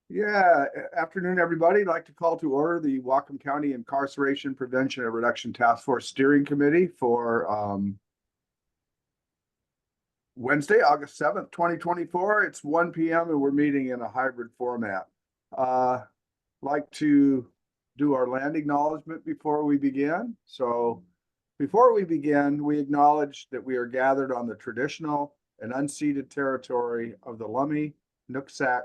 Yeah, afternoon, everybody. I'd like to call to order the Whatcom County Incarceration Prevention and Reduction Task Force Steering Committee for Wednesday, August 7th, 2024. It's 1 p.m. and we're meeting in a hybrid format. Like to do our land acknowledgement before we begin. So before we begin, we acknowledge that we are gathered on the traditional and unceded territory of the Lummi, Nooksack,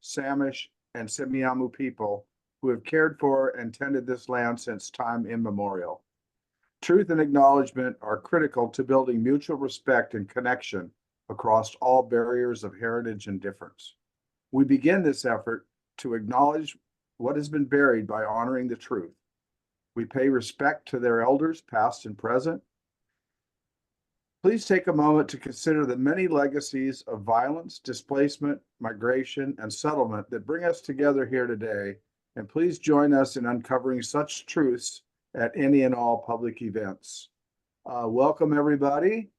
Samish, and Semiahmoo people who have cared for and tended this land since time immemorial. Truth and acknowledgement are critical to building mutual respect and connection across all barriers of heritage and difference. We begin this effort to acknowledge what has been buried by honoring the truth. We pay respect to their elders, past and present. Please take a moment to consider the many legacies of violence, displacement, migration, and settlement that bring us together here today. And please join us in uncovering such truths at any and all public events. Welcome, everybody.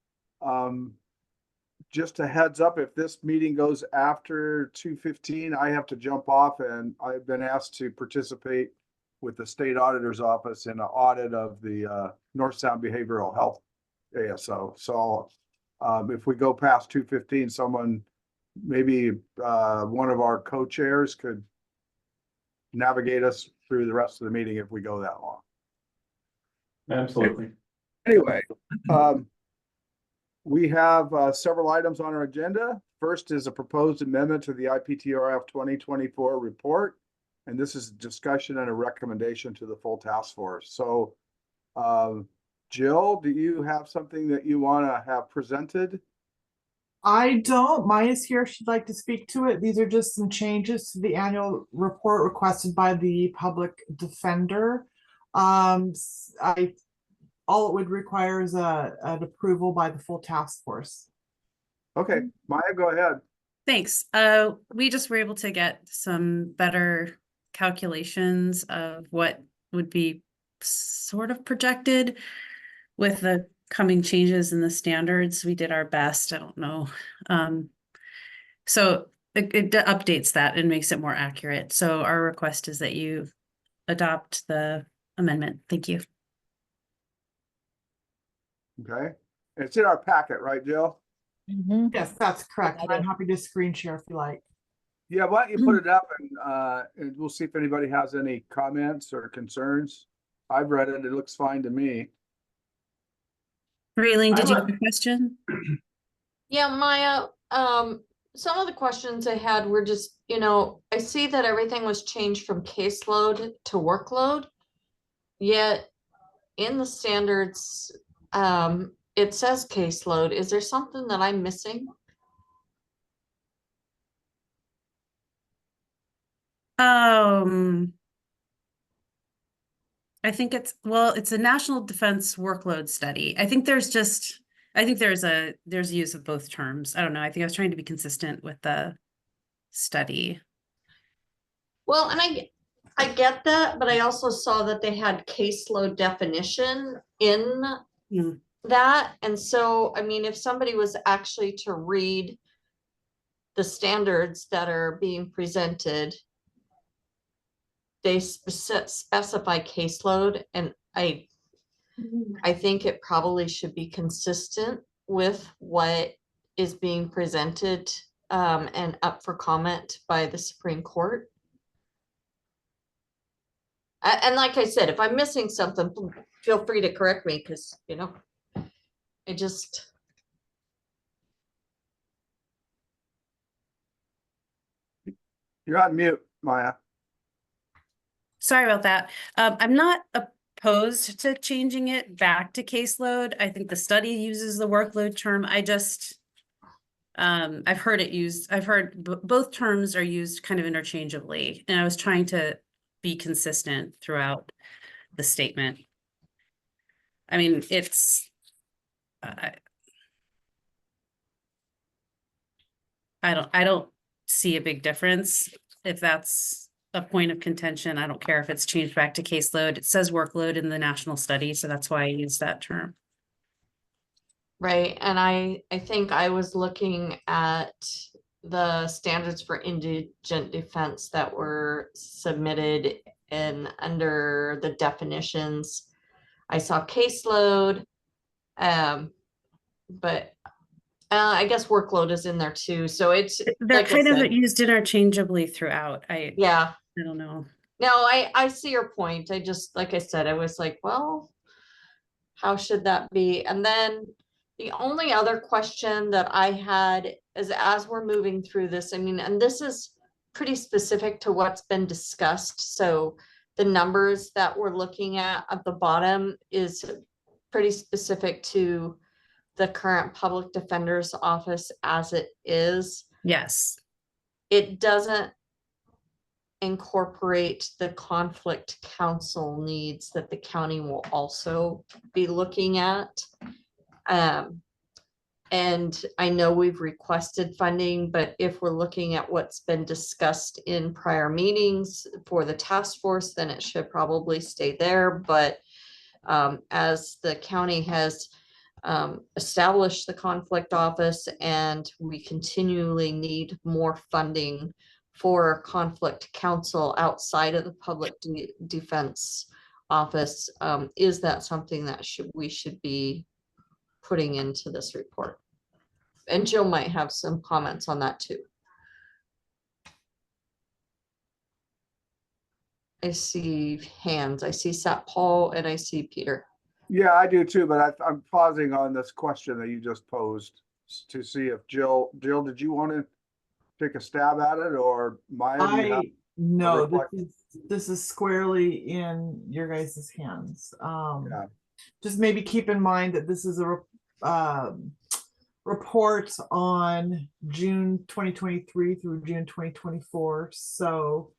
Just a heads up, if this meeting goes after 2:15, I have to jump off, and I've been asked to participate with the state auditor's office in an audit of the North Sound Behavioral Health ASO. So if we go past 2:15, someone, maybe one of our co-chairs could navigate us through the rest of the meeting if we go that long. Absolutely. Anyway, we have several items on our agenda. First is a proposed amendment to the IPRTF 2024 report. And this is a discussion and a recommendation to the full task force. So, Jill, do you have something that you want to have presented? I don't. Maya's here. She'd like to speak to it. These are just some changes to the annual report requested by the public defender. All it would require is an approval by the full task force. Okay, Maya, go ahead. Thanks. We just were able to get some better calculations of what would be sort of projected with the coming changes in the standards. We did our best. I don't know. So it updates that and makes it more accurate. So our request is that you adopt the amendment. Thank you. Okay, it's in our packet, right, Jill? Mm-hmm. Yes, that's correct. I'm happy to screen share if you like. Yeah, why don't you put it up and we'll see if anybody has any comments or concerns. I've read it. It looks fine to me. Raylene, did you have a question? Yeah, Maya, some of the questions I had were just, I see that everything was changed from caseload to workload, yet in the standards, it says caseload. Is there something that I'm missing? I think it's a national defense workload study. I think there's use of both terms. I don't know. I think I was trying to be consistent with the study. Well, and I get that, but I also saw that they had caseload definition in that. And so, I mean, if somebody was actually to read the standards that are being presented, they specify caseload, and I think it probably should be consistent with what is being presented and up for comment by the Supreme Court. And like I said, if I'm missing something, feel free to correct me, because You're on mute, Maya. Sorry about that. I'm not opposed to changing it back to caseload. I think the study uses the workload term. I've heard it used. I've heard both terms are used kind of interchangeably, and I was trying to be consistent throughout the statement. I mean, it's I don't see a big difference. If that's a point of contention, I don't care if it's changed back to caseload. It says workload in the national study, so that's why I use that term. Right. And I think I was looking at the standards for indigent defense that were submitted and under the definitions. I saw caseload, but I guess workload is in there too. So it's They're like I kind of said, used interchangeably throughout. yeah. I don't know. No, I see your point. I just, like I said, I was like, well, how should that be? And then the only other question that I had is as we're moving through this, I mean, and this is pretty specific to what's been discussed. So the numbers that we're looking at the bottom is pretty specific to the current public defender's office as it is. Yes. It doesn't incorporate the conflict counsel needs that the county will also be looking at. And I know we've requested funding, but if we're looking at what's been discussed in prior meetings for the task force, then it should probably stay there. But as the county has established the conflict office and we continually need more funding for conflict counsel outside of the public defense office, is that something that we should be putting into this report? And Jill might have some comments on that too. I see hands. I see Sat Paul and I see Peter. Yeah, I do too, but I'm pausing on this question that you just posed to see if Jill, did you want to take a stab at it, or Maya? Do you have No, reflection? this is squarely in your guys' hands. Yeah. Just maybe keep in mind that this is a report on June 2023 through June 2024. So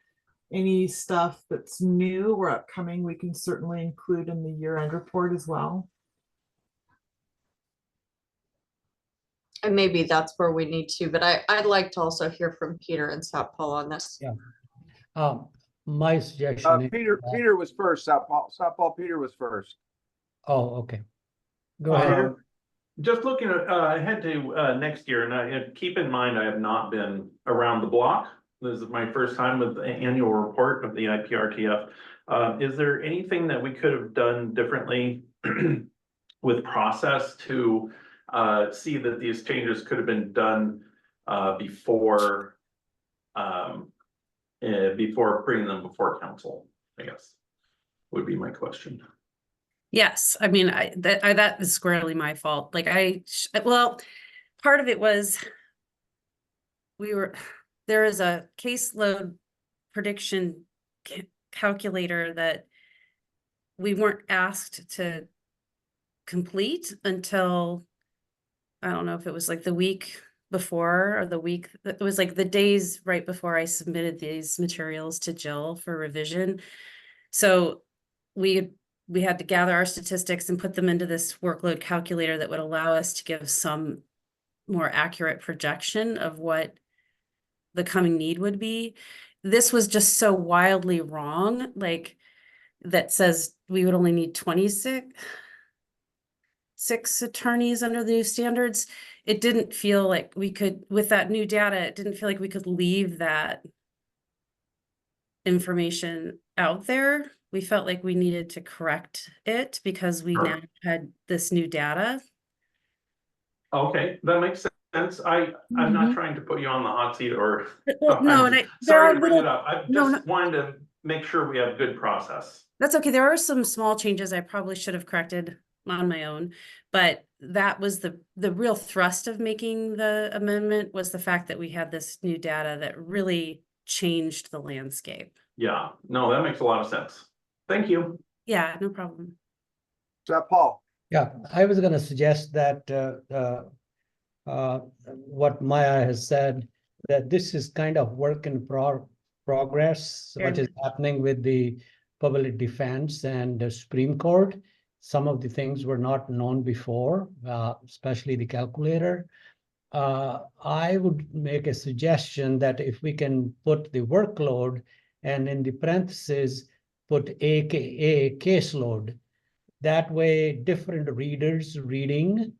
any stuff that's new or upcoming, we can certainly include in the year-end report as well. And maybe that's where we need to, but I'd like to also hear from Peter and Sat Paul on this. Yeah. My suggestion is Peter was first. Sat Paul, Peter was first. oh, okay. Go ahead. Just looking ahead to next year, and keep in mind, I have not been around the block. This is my first time with the annual report of the IPRTF. Is there anything that we could have done differently with process to see that these changes could have been done before bringing them before council? I guess would be my question. Yes, I mean, that is squarely my fault. Like well, part of it was there is a caseload prediction calculator that we weren't asked to complete until, I don't know if it was like the week before or it was like the days right before I submitted these materials to Jill for revision. So we had to gather our statistics and put them into this workload calculator that would allow us to give some more accurate projection of what the coming need would be. This was just so wildly wrong, like that says we would only need 26 attorneys under the new standards. It didn't feel like we could, with that new data, it didn't feel like we could leave that information out there. We felt like we needed to correct it because we now had this new data. Okay, that makes sense. I'm not trying to put you on the hot seat or Well, no, and sorry to bring it up. I just wanted to make sure we have good process. That's okay. There are some small changes I probably should have corrected on my own, but that was the real thrust of making the amendment, was the fact that we had this new data that really changed the landscape. Yeah, no, that makes a lot of sense. Thank you. Yeah, no problem. Sat Paul. Yeah, I was going to suggest that what Maya has said, that this is kind of work in progress, what is happening with the public defense and the Supreme Court. Some of the things were not known before, especially the calculator. I would make a suggestion that if we can put the workload and in the parentheses, put AKA caseload. That way, different readers reading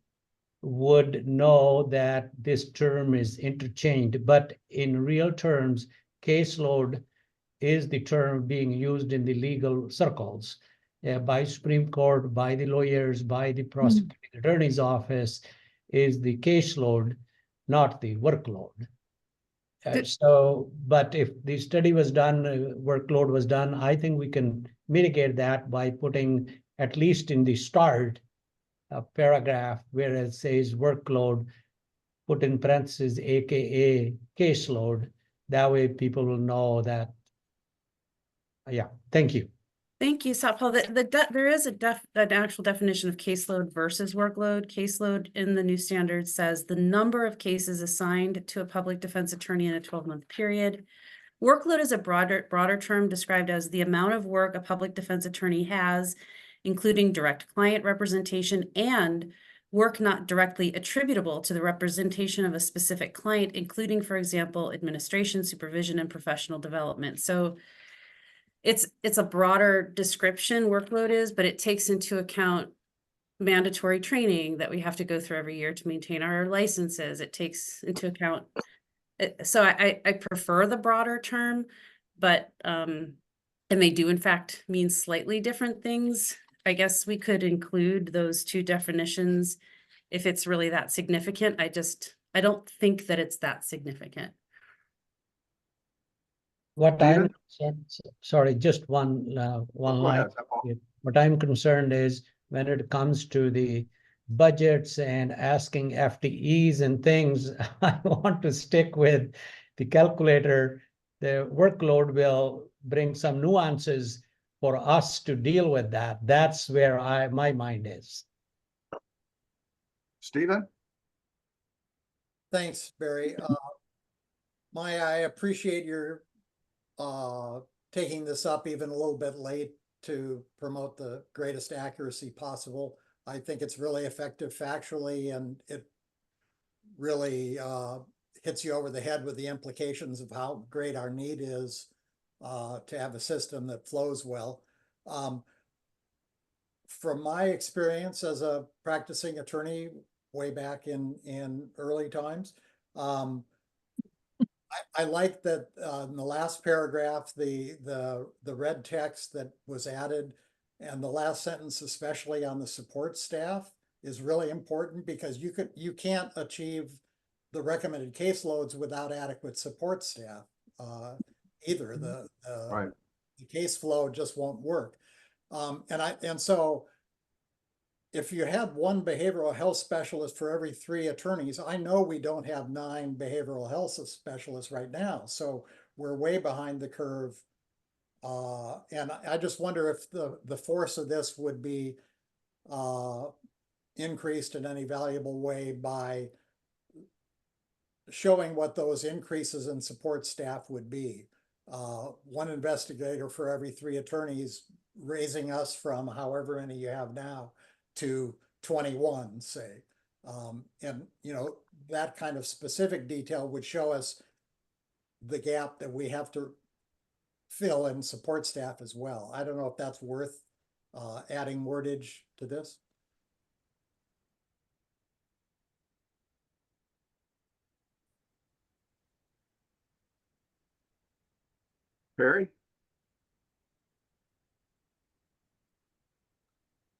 would know that this term is interchanged, but in real terms, caseload is the term being used in the legal circles by Supreme Court, by the lawyers, by the prosecuting attorney's office, is the caseload, not the workload. So, but if the study was done, workload was done, I think we can mitigate that by putting, at least in the start, a paragraph where it says workload, put in parentheses, AKA caseload. That way people will know that. Yeah, thank you. Thank you, Satpal. There is an actual definition of caseload versus workload. Caseload in the new standard says the number of cases assigned to a public defense attorney in a 12-month period. Workload is a broader term described as the amount of work a public defense attorney has, including direct client representation and work not directly attributable to the representation of a specific client, including, for example, administration, supervision, and professional development. So it's a broader description, workload is, but it takes into account mandatory training that we have to go through every year to maintain our licenses. It takes into account, so I prefer the broader term, but and they do in fact mean slightly different things. I guess we could include those two definitions if it's really that significant. I don't think that it's that significant. What I'm Steven? sorry, just one Go line. ahead, Zappa. What I'm concerned is when it comes to the budgets and asking FTEs and things, I want to stick with the calculator. The workload will bring some nuances for us to deal with that. That's where my mind is. Stephen? Thanks, Barry. Maya, I appreciate your taking this up even a little bit late to promote the greatest accuracy possible. I think it's really effective factually, and it really hits you over the head with the implications of how great our need is to have a system that flows well. From my experience as a practicing attorney way back in early times, I like that in the last paragraph, the red text that was added, and the last sentence, especially on the support staff, is really important, because you can't achieve the recommended caseloads without adequate support staff either. Right. The case flow just won't work. And so if you had one behavioral health specialist for every 3 attorneys, I know we don't have 9 behavioral health specialists right now. So we're way behind the curve. And I just wonder if the force of this would be increased in any valuable way by showing what those increases in support staff would be. 1 investigator for every 3 attorneys, raising us from however many you have now to 21, say. And, you know, that kind of specific detail would show us the gap that we have to fill in support staff as well. I don't know if that's worth adding wordage to this. Barry?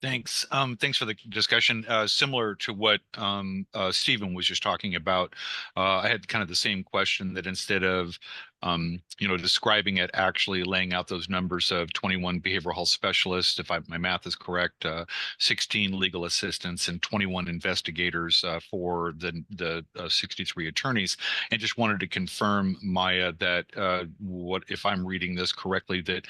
Thanks. Thanks for the discussion. Similar to what Stephen was just talking about, I had kind of the same question, that instead of describing it, actually laying out those numbers of 21 behavioral health specialists, if my math is correct, 16 legal assistants, and 21 investigators for the 63 attorneys, and just wanted to confirm, Maya, that what, if I'm reading this correctly, that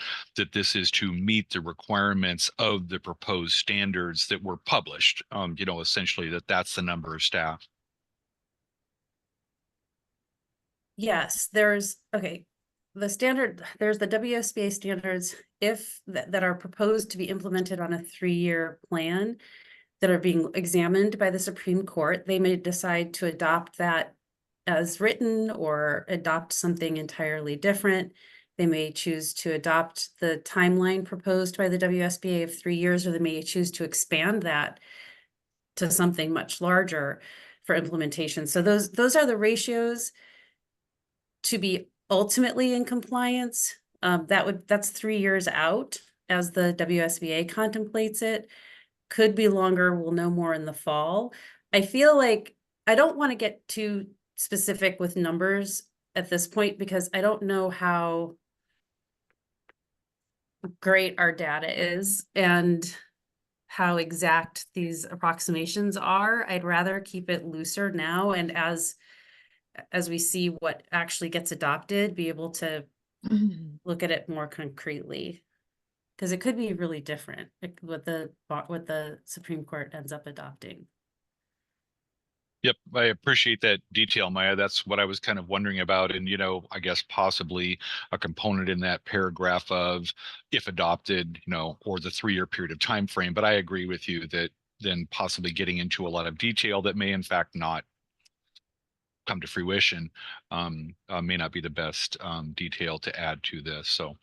this is to meet the requirements of the proposed standards that were published. Essentially that's the number of staff. Yes, there's the WSBA standards that are proposed to be implemented on a 3-year plan that are being examined by the Supreme Court. They may decide to adopt that as written or adopt something entirely different. They may choose to adopt the timeline proposed by the WSBA of 3 years, or they may choose to expand that to something much larger for implementation. So those are the ratios to be ultimately in compliance. That's 3 years out as the WSBA contemplates it. Could be longer. We'll know more in the fall. I feel like I don't want to get too specific with numbers at this point because I don't know how great our data is and how exact these approximations are. I'd rather keep it looser now, and as we see what actually gets adopted, be able to look at it more concretely. Because it could be really different, like what the Supreme Court ends up adopting. Yep, I appreciate that detail, Maya. That's what I was kind of wondering about. And, I guess possibly a component in that paragraph of if adopted, or the 3-year period of time frame. But I agree with you that then possibly getting into a lot of detail that may in fact not come to fruition may not be the best detail to add to this. So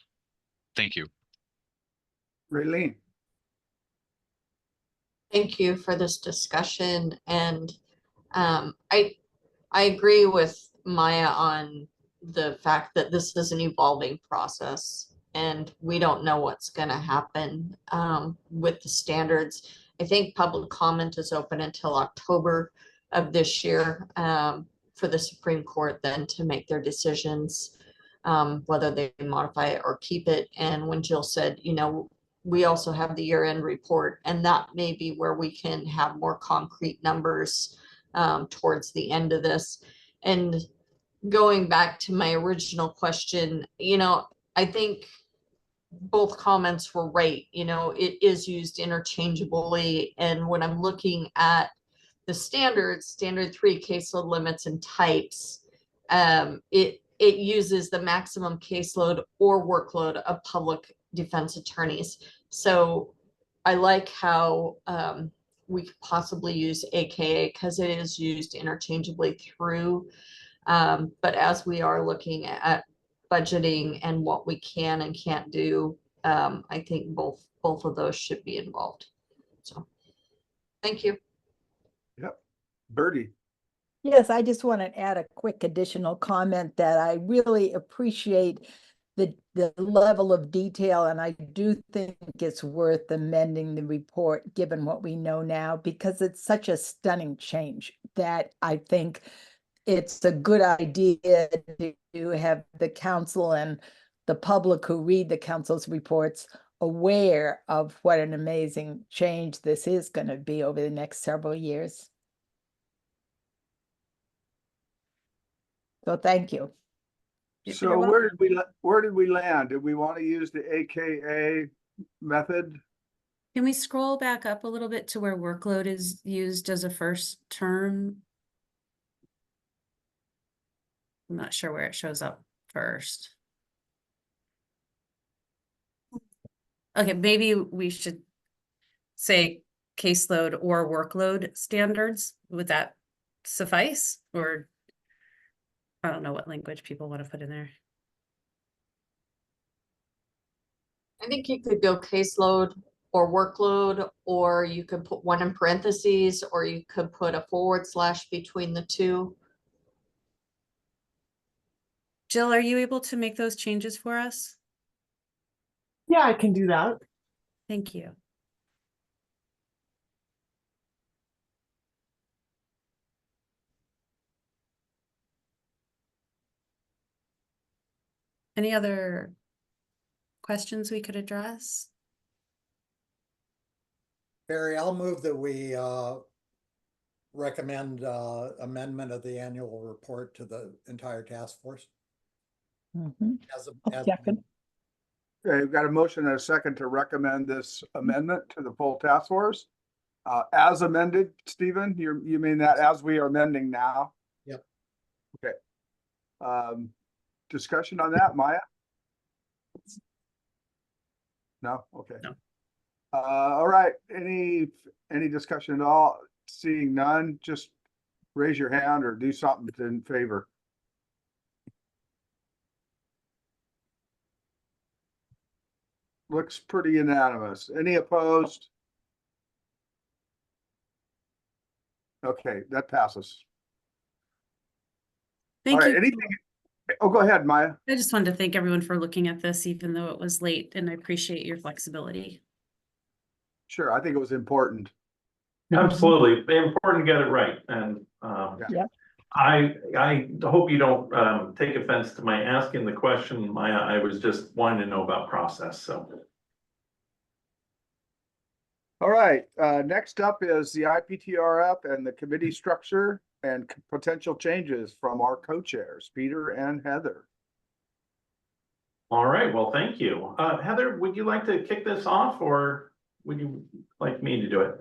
thank you. Raylene? Thank you for this discussion, and I agree with Maya on the fact that this is an evolving process and we don't know what's going to happen with the standards. I think public comment is open until October of this year for the Supreme Court then to make their decisions, whether they modify it or keep it. And when Jill said, we also have the year-end report, and that may be where we can have more concrete numbers towards the end of this. And going back to my original question, I think both comments were right. It is used interchangeably. And when I'm looking at the standards, standard 3 caseload limits and types, it uses the maximum caseload or workload of public defense attorneys. So I like how we could possibly use AKA because it is used interchangeably through. But as we are looking at budgeting and what we can and can't do, I think both of those should be involved. So thank you. Yep. Birdie? Yes, I just want to add a quick additional comment that I really appreciate the level of detail, and I do think it's worth amending the report given what we know now, because it's such a stunning change that I think it's a good idea to have the council and the public who read the council's reports aware of what an amazing change this is going to be over the next several years. So thank you. So where did we land? Did we want to use the AKA method? Can we scroll back up a little bit to where workload is used as a first term? I'm not sure where it shows up first. Okay, maybe we should say caseload or workload standards. Would that suffice? Or I don't know what language people want to put in there. I think you could go caseload or workload, or you could put one in parentheses, or you could put a / between the two. Jill, are you able to make those changes for us? Yeah, I can do that. Thank you. Any other questions we could address? Barry, I'll move that we recommend amendment of the annual report to the entire task force. I'll second. Okay, we've got a motion and a second to recommend this amendment to the full task force. As amended, Stephen, you mean that as we are amending now? Yep. Okay. Discussion on that, Maya? No? Okay. No. All right, any discussion at all? Seeing none, just raise your hand or do something in favor. Looks pretty unanimous. Any opposed? Okay, that passes. All Thank right, you. anything? Oh, go ahead, Maya. I just wanted to thank everyone for looking at this, even though it was late, and I appreciate your flexibility. Sure, I think it was important. Absolutely, important to get it right, and Yep. I hope you don't take offense to my asking the question, Maya. I was just wanting to know about process, so. All right, next up is the IPTRF and the committee structure and potential changes from our co-chairs, Peter and Heather. All right, well, thank you. Heather, would you like to kick this off, or would you like me to do it?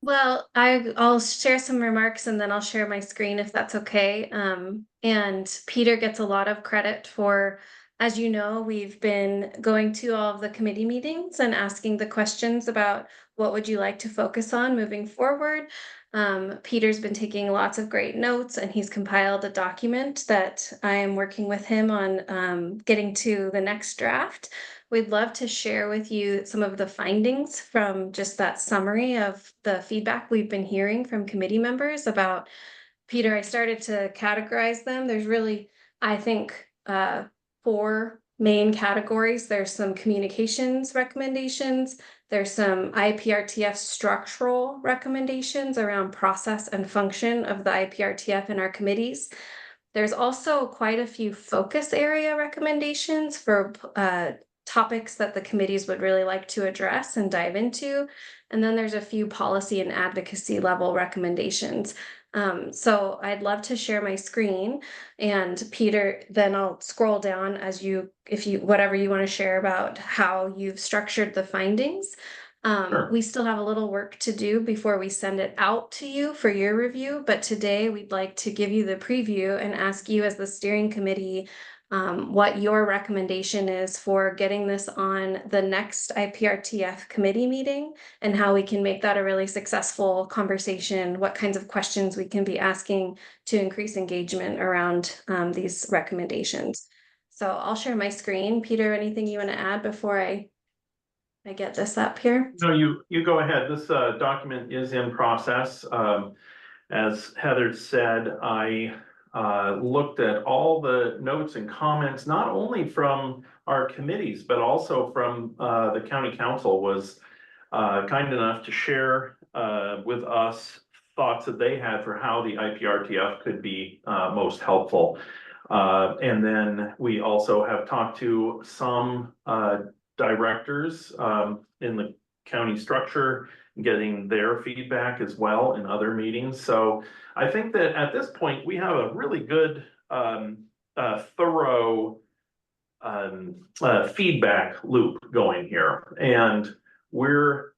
Well, I'll share some remarks and then I'll share my screen if that's okay. And Peter gets a lot of credit for, as you know, we've been going to all of the committee meetings and asking the questions about what would you like to focus on moving forward. Peter's been taking lots of great notes and he's compiled a document that I am working with him on getting to the next draft. We'd love to share with you some of the findings from just that summary of the feedback we've been hearing from committee members about Peter. I started to categorize them. There's really, I think, 4 main categories. There's some communications recommendations. There's some IPRTF structural recommendations around process and function of the IPRTF in our committees. There's also quite a few focus area recommendations for topics that the committees would really like to address and dive into. And then there's a few policy and advocacy level recommendations. So I'd love to share my screen, and Peter, then I'll scroll down as whatever you want to share about how you've structured the findings. Sure. We still have a little work to do before we send it out to you for your review, but today we'd like to give you the preview and ask you as the steering committee what your recommendation is for getting this on the next IPRTF committee meeting and how we can make that a really successful conversation, what kinds of questions we can be asking to increase engagement around these recommendations. So I'll share my screen. Peter, anything you want to add before I get this up here? No, you go ahead. This document is in process. As Heather said, I looked at all the notes and comments, not only from our committees, but also from the county council was kind enough to share with us thoughts that they had for how the IPRTF could be most helpful. And then we also have talked to some directors in the county structure, getting their feedback as well in other meetings. So I think that at this point we have a really good thorough feedback loop going here, and we're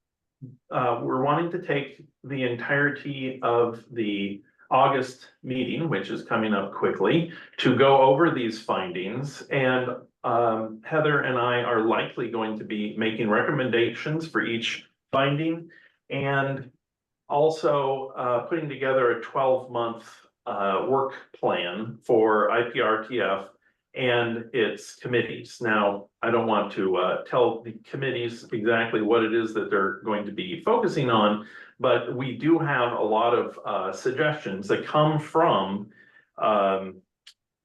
wanting to take the entirety of the August meeting, which is coming up quickly, to go over these findings. And Heather and I are likely going to be making recommendations for each finding, and also putting together a 12-month work plan for IPRTF and its committees. Now, I don't want to tell the committees exactly what it is that they're going to be focusing on, but we do have a lot of suggestions that come from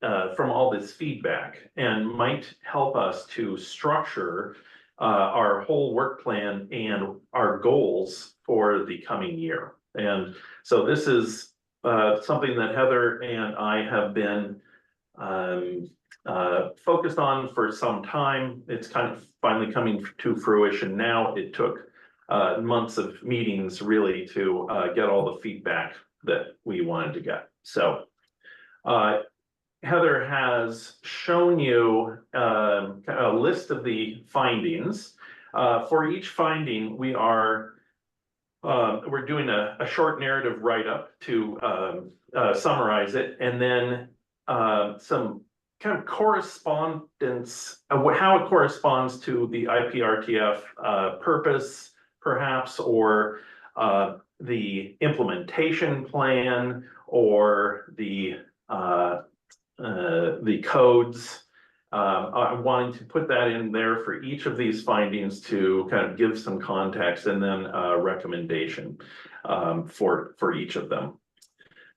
all this feedback and might help us to structure our whole work plan and our goals for the coming year. And so this is something that Heather and I have been focused on for some time. It's kind of finally coming to fruition now. It took months of meetings really to get all the feedback that we wanted to get. So Heather has shown you a list of the findings. For each finding, we're doing a short narrative write-up to summarize it, and then some kind of correspondence, how it corresponds to the IPRTF purpose, perhaps, or the implementation plan, or the codes. I'm wanting to put that in there for each of these findings to kind of give some context, and then a recommendation for each of them.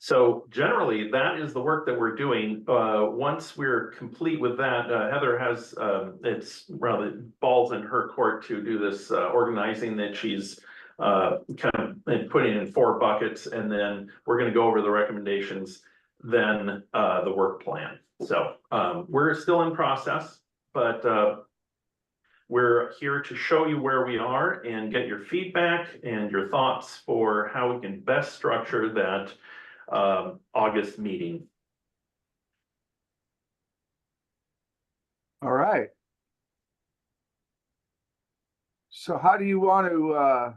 So generally, that is the work that we're doing. Once we're complete with that, Heather has, it's rather balls in her court to do this organizing that she's kind of putting in 4 buckets, and then we're going to go over the recommendations, then the work plan. So we're still in process, but we're here to show you where we are and get your feedback and your thoughts for how we can best structure that August meeting. All right. So how do you want to,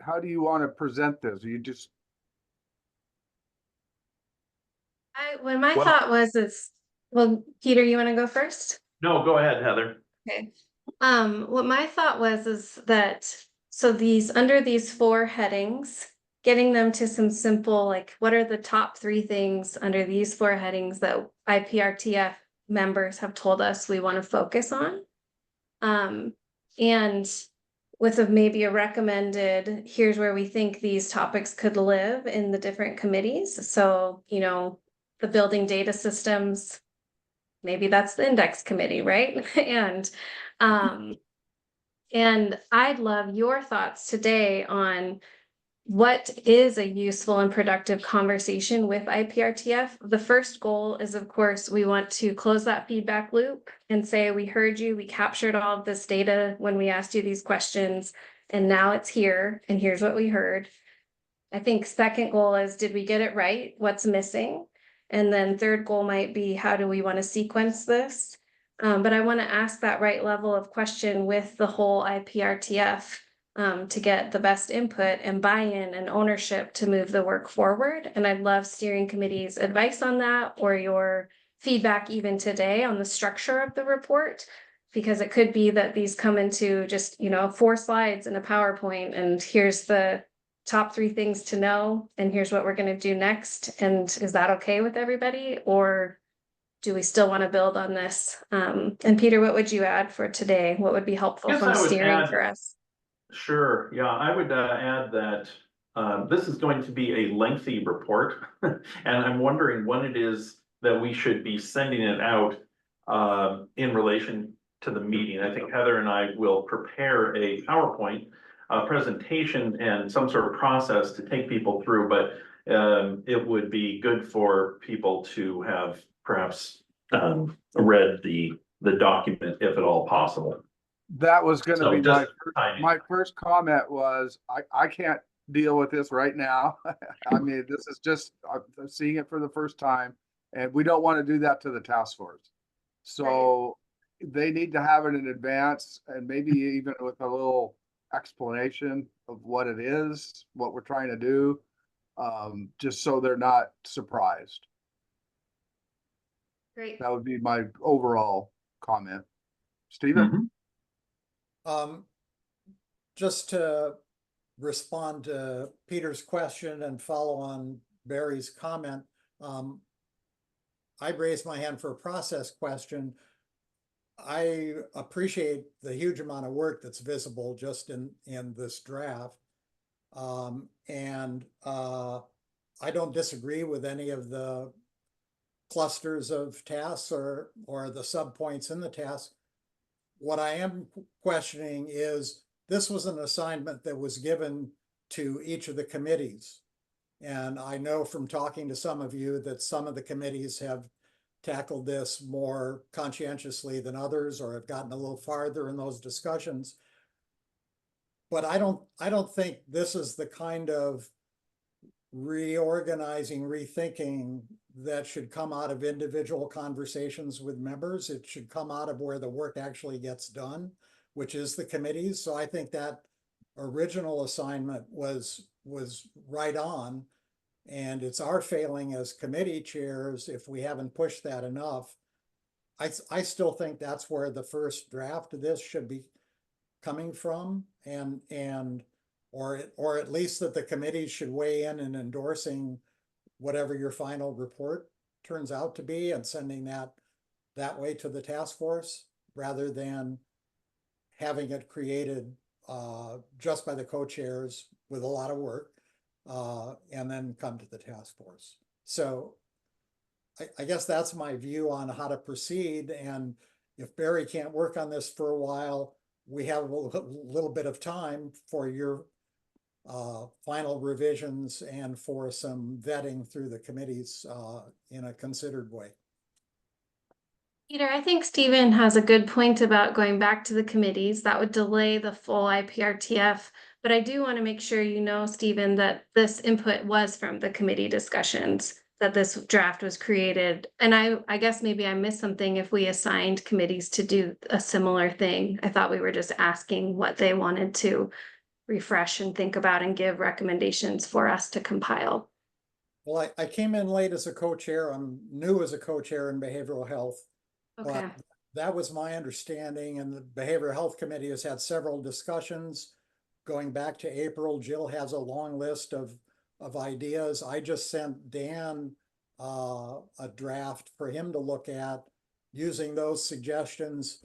how do you want to present this? You just, When my Well- thought was is, well, Peter, you want to go first? No, go ahead, Heather. Okay. What my thought was is that, so these, under these 4 headings, getting them to some simple, like, what are the top 3 things under these 4 headings that IPRTF members have told us we want to focus on? And with maybe a recommended, here's where we think these topics could live in the different committees. So, you know, the building data systems, maybe that's the index committee, right? And I'd love your thoughts today on what is a useful and productive conversation with IPRTF. The first goal is, of course, we want to close that feedback loop and say, we heard you, we captured all of this data when we asked you these questions, and now it's here, and here's what we heard. I think second goal is, did we get it right? What's missing? And then third goal might be, how do we want to sequence this? But I want to ask that right level of question with the whole IPRTF to get the best input and buy-in and ownership to move the work forward. And I'd love steering committee's advice on that, or your feedback even today on the structure of the report, because it could be that these come into just, you know, 4 slides in a PowerPoint, and here's the top 3 things to know, and here's what we're going to do next. And is that okay with everybody, or do we still want to build on this? And Peter, what would you add for today? What would be helpful Yes, from I would steering add- for us? Sure, yeah, I would add that this is going to be a lengthy report, and I'm wondering when it is that we should be sending it out in relation to the meeting. I think Heather and I will prepare a PowerPoint presentation and some sort of process to take people through, but it would be good for people to have perhaps read the document, if at all possible. that was gonna So be just timing. my first comment was, I can't deal with this right now. I mean, this is just, I'm seeing it for the first time, and we don't want to do that to the task force. So they need to have it in advance, and maybe even with a little explanation of what it is, what we're trying to do, just so they're not surprised. Great. That would be my overall comment. Stephen? Mhm. Just to respond to Peter's question and follow on Barry's comment, I raised my hand for a process question. I appreciate the huge amount of work that's visible just in this draft. I don't disagree with any of the clusters of tasks or the subpoints in the task. What I am questioning is, this was an assignment that was given to each of the committees. And I know from talking to some of you that some of the committees have tackled this more conscientiously than others, or have gotten a little farther in those discussions. But I don't think this is the kind of reorganizing, rethinking that should come out of individual conversations with members. It should come out of where the work actually gets done, which is the committees. So I think that original assignment was right on. And it's our failing as committee chairs if we haven't pushed that enough. I still think that's where the first draft of this should be coming from, or at least that the committees should weigh in endorsing whatever your final report turns out to be, and sending that way to the task force, rather than having it created just by the co-chairs with a lot of work, and then come to the task force. So I guess that's my view on how to proceed. And if Barry can't work on this for a while, we have a little bit of time for your final revisions and for some vetting through the committees in a considered way. Peter, I think Stephen has a good point about going back to the committees. That would delay the full IPRTF. But I do want to make sure you know, Stephen, that this input was from the committee discussions, that this draft was created. And I guess maybe I missed something if we assigned committees to do a similar thing. I thought we were just asking what they wanted to refresh and think about and give recommendations for us to compile. Well, I came in late as a co-chair. I'm new as a co-chair in behavioral health. Okay. But that was my understanding, and the Behavioral Health Committee has had several discussions going back to April. Jill has a long list of ideas. I just sent Dan a draft for him to look at, using those suggestions,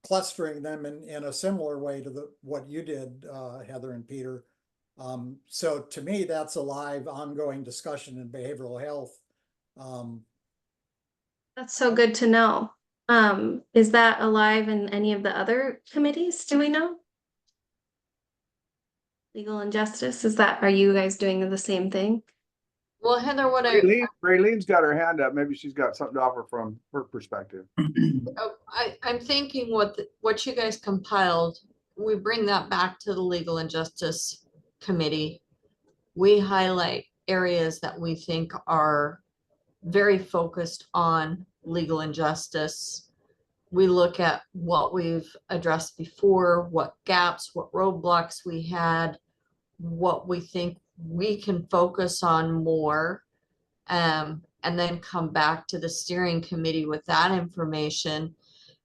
clustering them in a similar way to what you did, Heather and Peter. So to me, that's a live, ongoing discussion in behavioral health. That's so good to know. Is that alive in any of the other committees? Do we know? Legal and Justice, are you guys doing the same thing? Well, Heather, Raylene's got her hand up. Maybe she's got something to offer from her perspective. I'm thinking what you guys compiled, we bring that back to the Legal and Justice Committee. We highlight areas that we think are very focused on legal injustice. We look at what we've addressed before, what gaps, what roadblocks we had, what we think we can focus on more, and then come back to the steering committee with that information.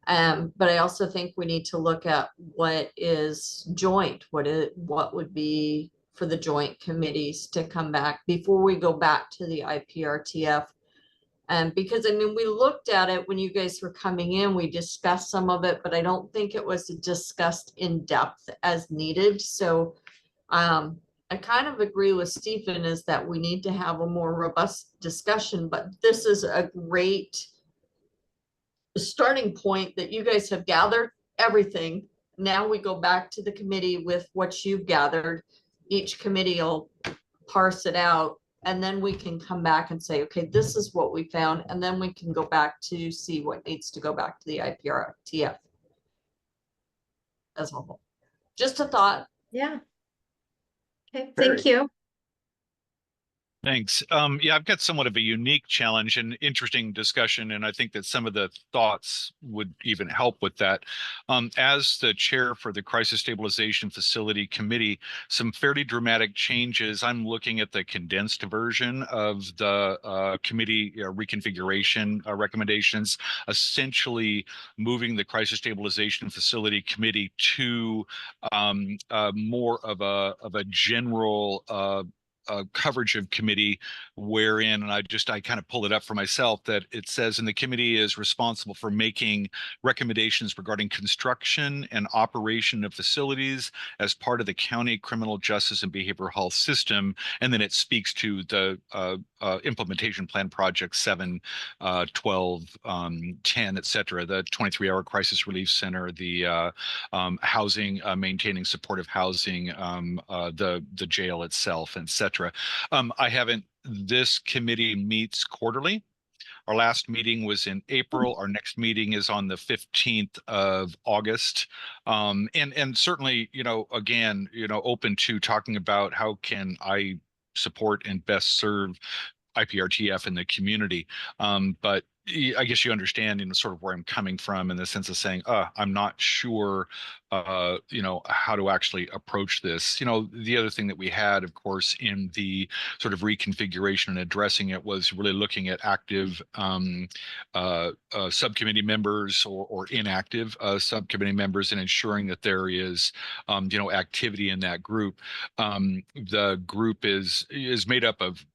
But I also think we need to look at what is joint, what would be for the joint committees to come back before we go back to the IPRTF. Because I mean, we looked at it when you guys were coming in, we discussed some of it, but I don't think it was discussed in depth as needed. So I kind of agree with Stephen, is that we need to have a more robust discussion, but this is a great starting point that you guys have gathered everything. Now we go back to the committee with what you've gathered. Each committee will parse it out, and then we can come back and say, okay, this is what we found. And then we can go back to see what needs to go back to the IPRTF as a whole. Just a thought. Yeah. Okay, thank you. Thanks. Yeah, I've got somewhat of a unique challenge and interesting discussion, and I think that some of the thoughts would even help with that. As the chair for the Crisis Stabilization Facility Committee, some fairly dramatic changes. I'm looking at the condensed version of the committee reconfiguration recommendations, essentially moving the Crisis Stabilization Facility Committee to more of a general coverage of committee, wherein, and I kind of pulled it up for myself, that it says, and the committee is responsible for making recommendations regarding construction and operation of facilities as part of the county criminal justice and behavioral health system. And then it speaks to the implementation plan projects 7, 12, 10, et cetera, the 23-hour crisis relief center, the housing, maintaining supportive housing, the jail itself, et cetera. This committee meets quarterly. Our last meeting was in April. Our next meeting is on the 15th of August. And certainly, again, open to talking about how can I support and best serve IPRTF in the community. But I guess you understand, sort of where I'm coming from, in the sense of saying, I'm not sure, how to actually approach this. The other thing that we had, of course, in the sort of reconfiguration and addressing it was really looking at active subcommittee members or inactive subcommittee members, and ensuring that there is, activity in that group. The group is made up of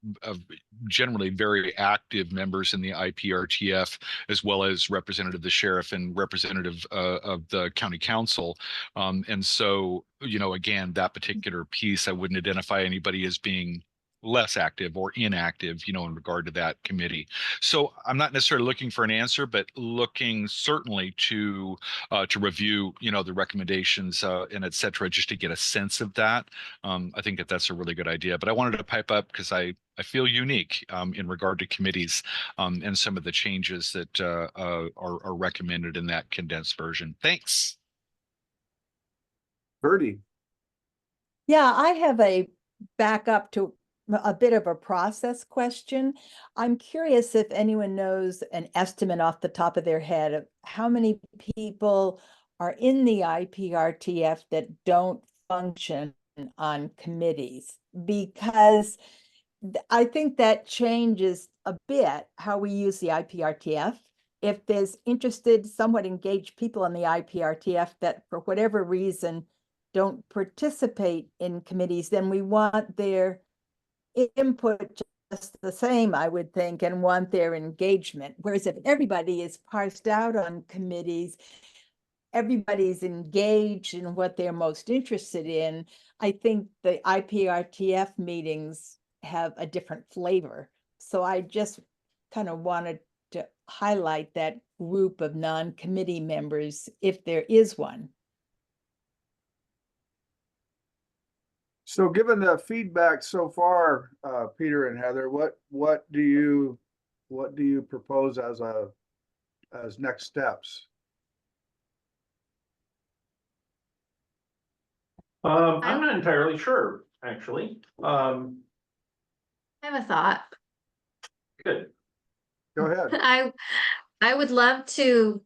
generally very active members in the IPRTF, as well as representative of the sheriff and representative of the county council. And so, again, that particular piece, I wouldn't identify anybody as being less active or inactive, in regard to that committee. So I'm not necessarily looking for an answer, but looking certainly to review, the recommendations and et cetera, just to get a sense of that. I think that that's a really good idea. But I wanted to pipe up because I feel unique in regard to committees and some of the changes that are recommended in that condensed version. Thanks. Birdie. Yeah, I have a backup to a bit of a process question. I'm curious if anyone knows an estimate off the top of their head of how many people are in the IPRTF that don't function on committees, because I think that changes a bit how we use the IPRTF. If there's interested, somewhat engaged people in the IPRTF that for whatever reason don't participate in committees, then we want their input just the same, I would think, and want their engagement. Whereas if everybody is parsed out on committees, everybody's engaged in what they're most interested in, I think the IPRTF meetings have a different flavor. So I just kind of wanted to highlight that group of non-committee members, if there is one. So given the feedback so far, Peter and Heather, what do you propose as next steps? I'm not entirely sure, actually. I have a thought. Good. Go ahead. I would love to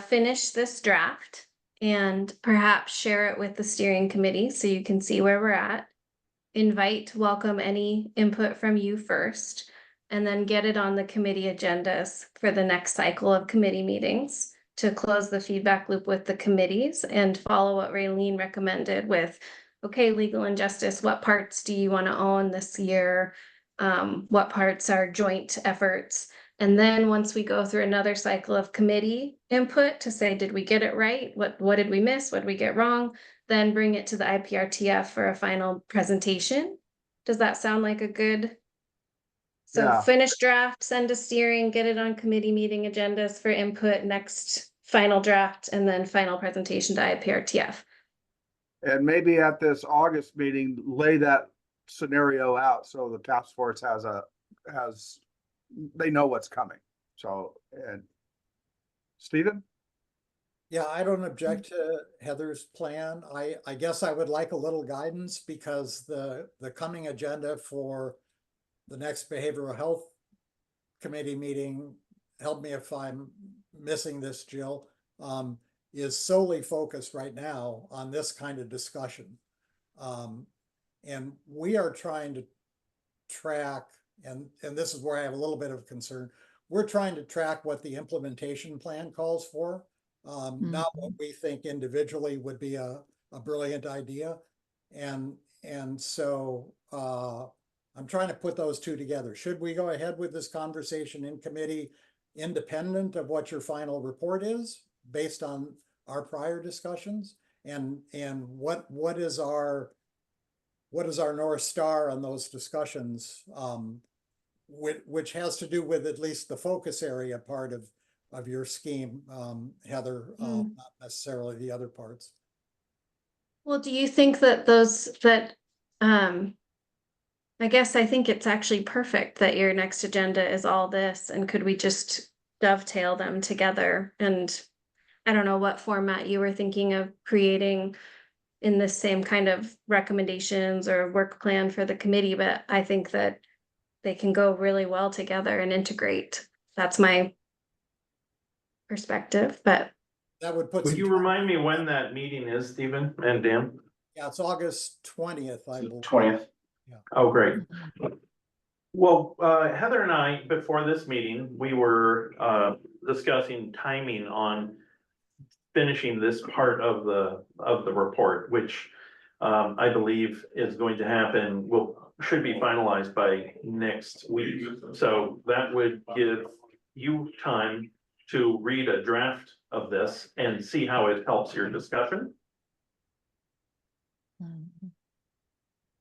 finish this draft and perhaps share it with the steering committee so you can see where we're at. Welcome any input from you first, and then get it on the committee agendas for the next cycle of committee meetings to close the feedback loop with the committees and follow what Raylene recommended with, okay, legal and justice, what parts do you want to own this year? What parts are joint efforts? And then once we go through another cycle of committee input to say, did we get it right? What did we miss? What did we get wrong? Then bring it to the IPRTF for a final presentation. Does that sound like a good? So Yeah. finish draft, send to steering, get it on committee meeting agendas for input, next final draft, and then final presentation to IPRTF. And maybe at this August meeting, lay that scenario out so the task force they know what's coming. So, and Stephen? Yeah, I don't object to Heather's plan. I guess I would like a little guidance because the coming agenda for the next behavioral health committee meeting, help me if I'm missing this, Jill, is solely focused right now on this kind of discussion. And we are trying to track, and this is where I have a little bit of concern, we're trying to track what the implementation plan calls for, not what we think individually would be a brilliant idea. And so I'm trying to put those two together. Should we go ahead with this conversation in committee independent of what your final report is based on our prior discussions? And what is our North Star on those discussions, which has to do with at least the focus area part of your scheme, Heather, not necessarily the other parts. Well, do you think that I guess I think it's actually perfect that your next agenda is all this, and could we just dovetail them together? And I don't know what format you were thinking of creating in the same kind of recommendations or work plan for the committee, but I think that they can go really well together and integrate. That's my perspective, but That would put Would some you time- remind me when that meeting is, Stephen and Dan? Yeah, it's August 20th, I believe. 20th. Yeah. Oh, great. Well, Heather and I, before this meeting, we were discussing timing on finishing this part of the report, which I believe is going to happen, should be finalized by next week. So that would give you time to read a draft of this and see how it helps your discussion.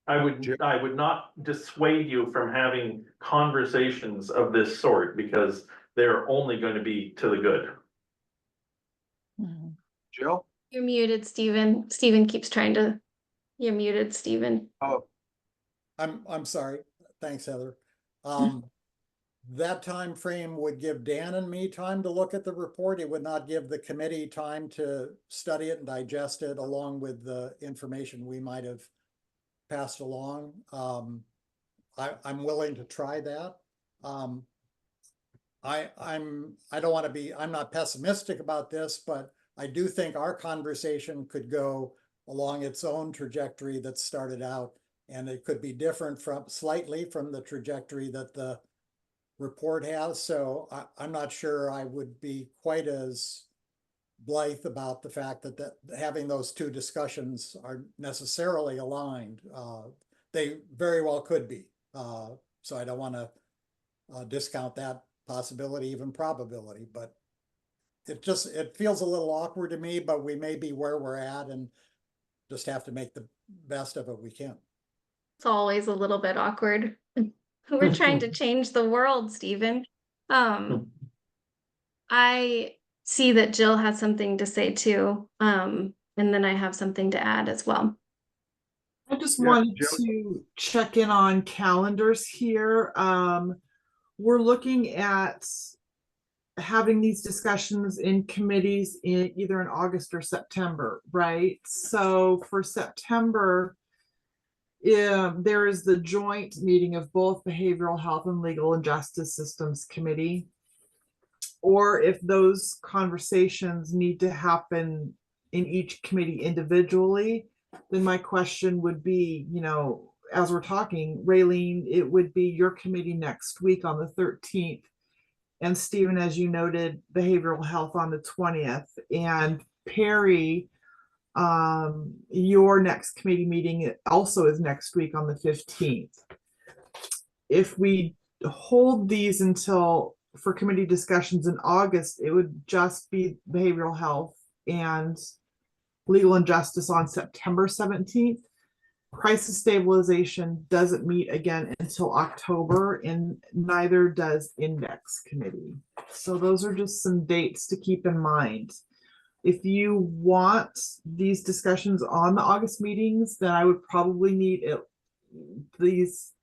I would not dissuade you from having conversations of this sort because they're only going to be to the good. Mhm. Jill? You're muted, Stephen. Stephen keeps trying to, you're muted, Stephen. Oh, I'm sorry. Thanks, Heather. That time frame would give Dan and me time to look at the report. It would not give the committee time to study it and digest it along with the information we might have passed along. I'm willing to try that. I don't want to be, I'm not pessimistic about this, but I do think our conversation could go along its own trajectory that started out, and it could be different slightly from the trajectory that the report has. So I'm not sure I would be quite as blithe about the fact that having those two discussions are necessarily aligned. They very well could be. So I don't want to discount that possibility, even probability, but it feels a little awkward to me, but we may be where we're at and just have to make the best of it we can. It's always a little bit awkward. We're trying to change the world, Stephen. I see that Jill has something to say too. And then I have something to add as well. I just Yeah, wanted Jill? to check in on calendars here. We're looking at having these discussions in committees in either in August or September, right? So for September, there is the joint meeting of both Behavioral Health and Legal and Justice Systems Committee. Or if those conversations need to happen in each committee individually, then my question would be, you know, as we're talking, Raylene, it would be your committee next week on the 13th. And Stephen, as you noted, behavioral health on the 20th. And Perry, your next committee meeting also is next week on the 15th. If we hold these until for committee discussions in August, it would just be behavioral health and legal and justice on September 17th. Crisis stabilization doesn't meet again until October, and neither does index committee. So those are just some dates to keep in mind. If you want these discussions on the August meetings, then I would probably need these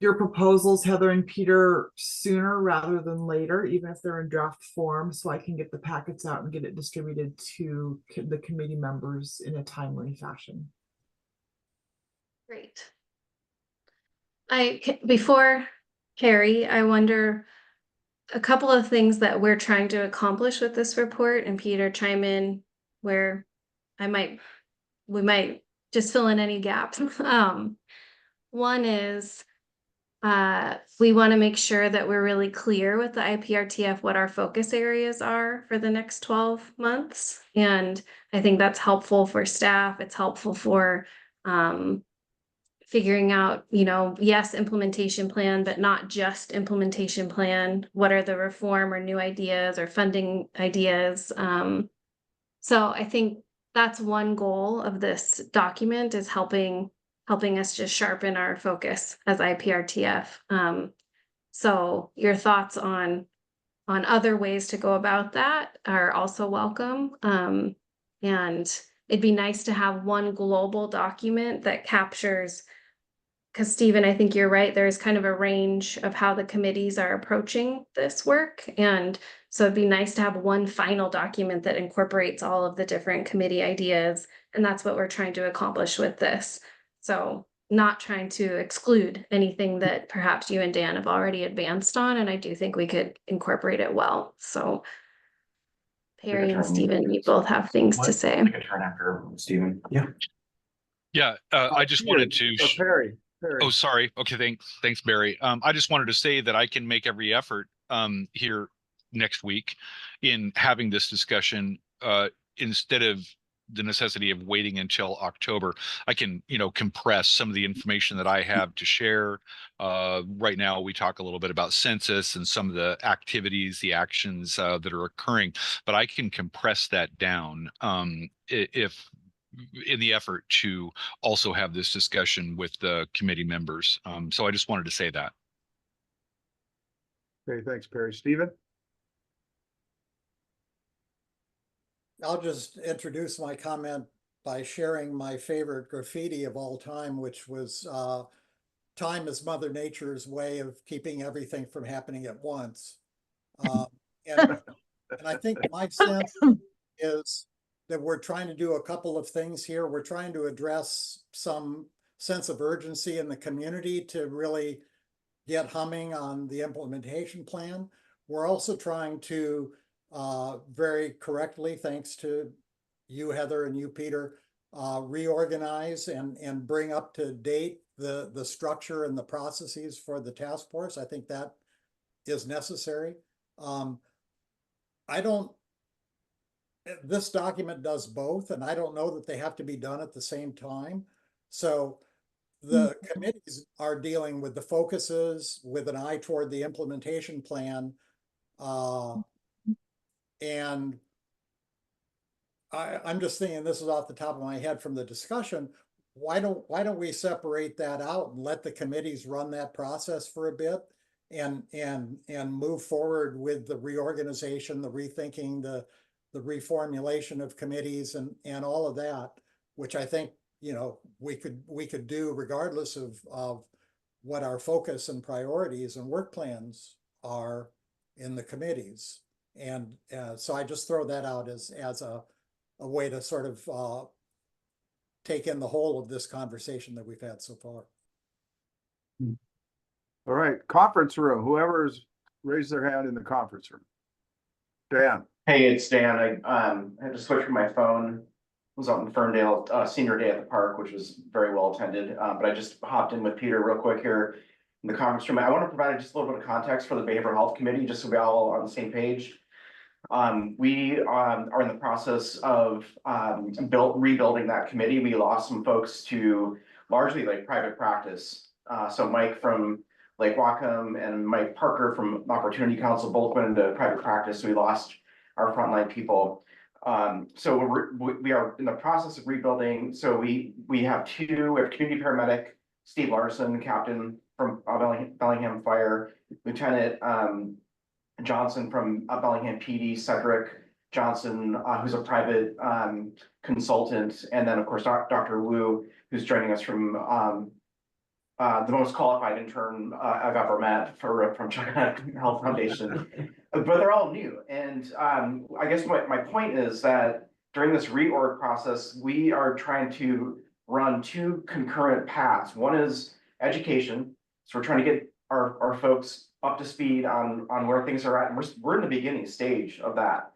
your proposals, Heather and Peter, sooner rather than later, even if they're in draft form, so I can get the packets out and get it distributed to the committee members in a timely fashion. Great. Before Carrie, I wonder a couple of things that we're trying to accomplish with this report, and Peter, chime in where we might just fill in any gaps. One is we want to make sure that we're really clear with the IPRTF what our focus areas are for the next 12 months. And I think that's helpful for staff. It's helpful for figuring out, you know, yes, implementation plan, but not just implementation plan. What are the reform or new ideas or funding ideas? So I think that's one goal of this document, is helping us just sharpen our focus as IPRTF. So your thoughts on other ways to go about that are also welcome. And it'd be nice to have one global document that captures, because Stephen, I think you're right, there's kind of a range of how the committees are approaching this work. And so it'd be nice to have one final document that incorporates all of the different committee ideas. And that's what we're trying to accomplish with this. So not trying to exclude anything that perhaps you and Dan have already advanced on. And I do think we could incorporate it well. So Perry and Stephen, you both have things to say. Take a turn after Stephen. Yeah. Yeah, I just wanted to. Perry. Oh, sorry. Okay, thanks, Barry. I just wanted to say that I can make every effort here next week in having this discussion instead of the necessity of waiting until October. I can, you know, compress some of the information that I have to share. Right now, we talk a little bit about census and some of the activities, the actions that are occurring, but I can compress that down if in the effort to also have this discussion with the committee members. So I just wanted to say that. Okay, thanks, Perry. Stephen? I'll just introduce my comment by sharing my favorite graffiti of all time, which was time is Mother Nature's way of keeping everything from happening at once. And I think my sense is that we're trying to do a couple of things here. We're trying to address some sense of urgency in the community to really get humming on the implementation plan. We're also trying to very correctly, thanks to you, Heather, and you, Peter, reorganize and bring up to date the structure and the processes for the task force. I think that is necessary. This document does both, and I don't know that they have to be done at the same time. So the committees are dealing with the focuses with an eye toward the implementation plan. And I'm just thinking, this is off the top of my head from the discussion, why don't we separate that out and let the committees run that process for a bit and move forward with the reorganization, the rethinking, the reformulation of committees and all of that, which I think, you know, we could do regardless of what our focus and priorities and work plans are in the committees. And so I just throw that out as a way to sort of take in the whole of this conversation that we've had so far. All right, conference room, whoever's raised their hand in the conference room. Dan? Hey, it's Dan. I had to switch from my phone. I was out in Ferndale, senior day at the park, which was very well attended. But I just hopped in with Peter real quick here in the conference room. I want to provide just a little bit of context for the Behavioral Health Committee, just so we all are on the same page. We are in the process of rebuilding that committee. We lost some folks to largely like private practice. So Mike from Lake Wacom and Mike Parker from Opportunity Council both went into private practice. So we lost our frontline people. So we are in the process of rebuilding. So we have community paramedic Steve Larson, captain from Bellingham Fire, Lieutenant Johnson from Bellingham PD, Cedric Johnson, who's a private consultant, and then of course Dr. Wu, who's joining us from the most qualified intern I've ever met from China Health Foundation. But they're all new, and I guess my point is that during this reorg process, we are trying to run two concurrent paths. One is education, so we're trying to get our folks up to speed on where things are at. And we're in the beginning stage of that.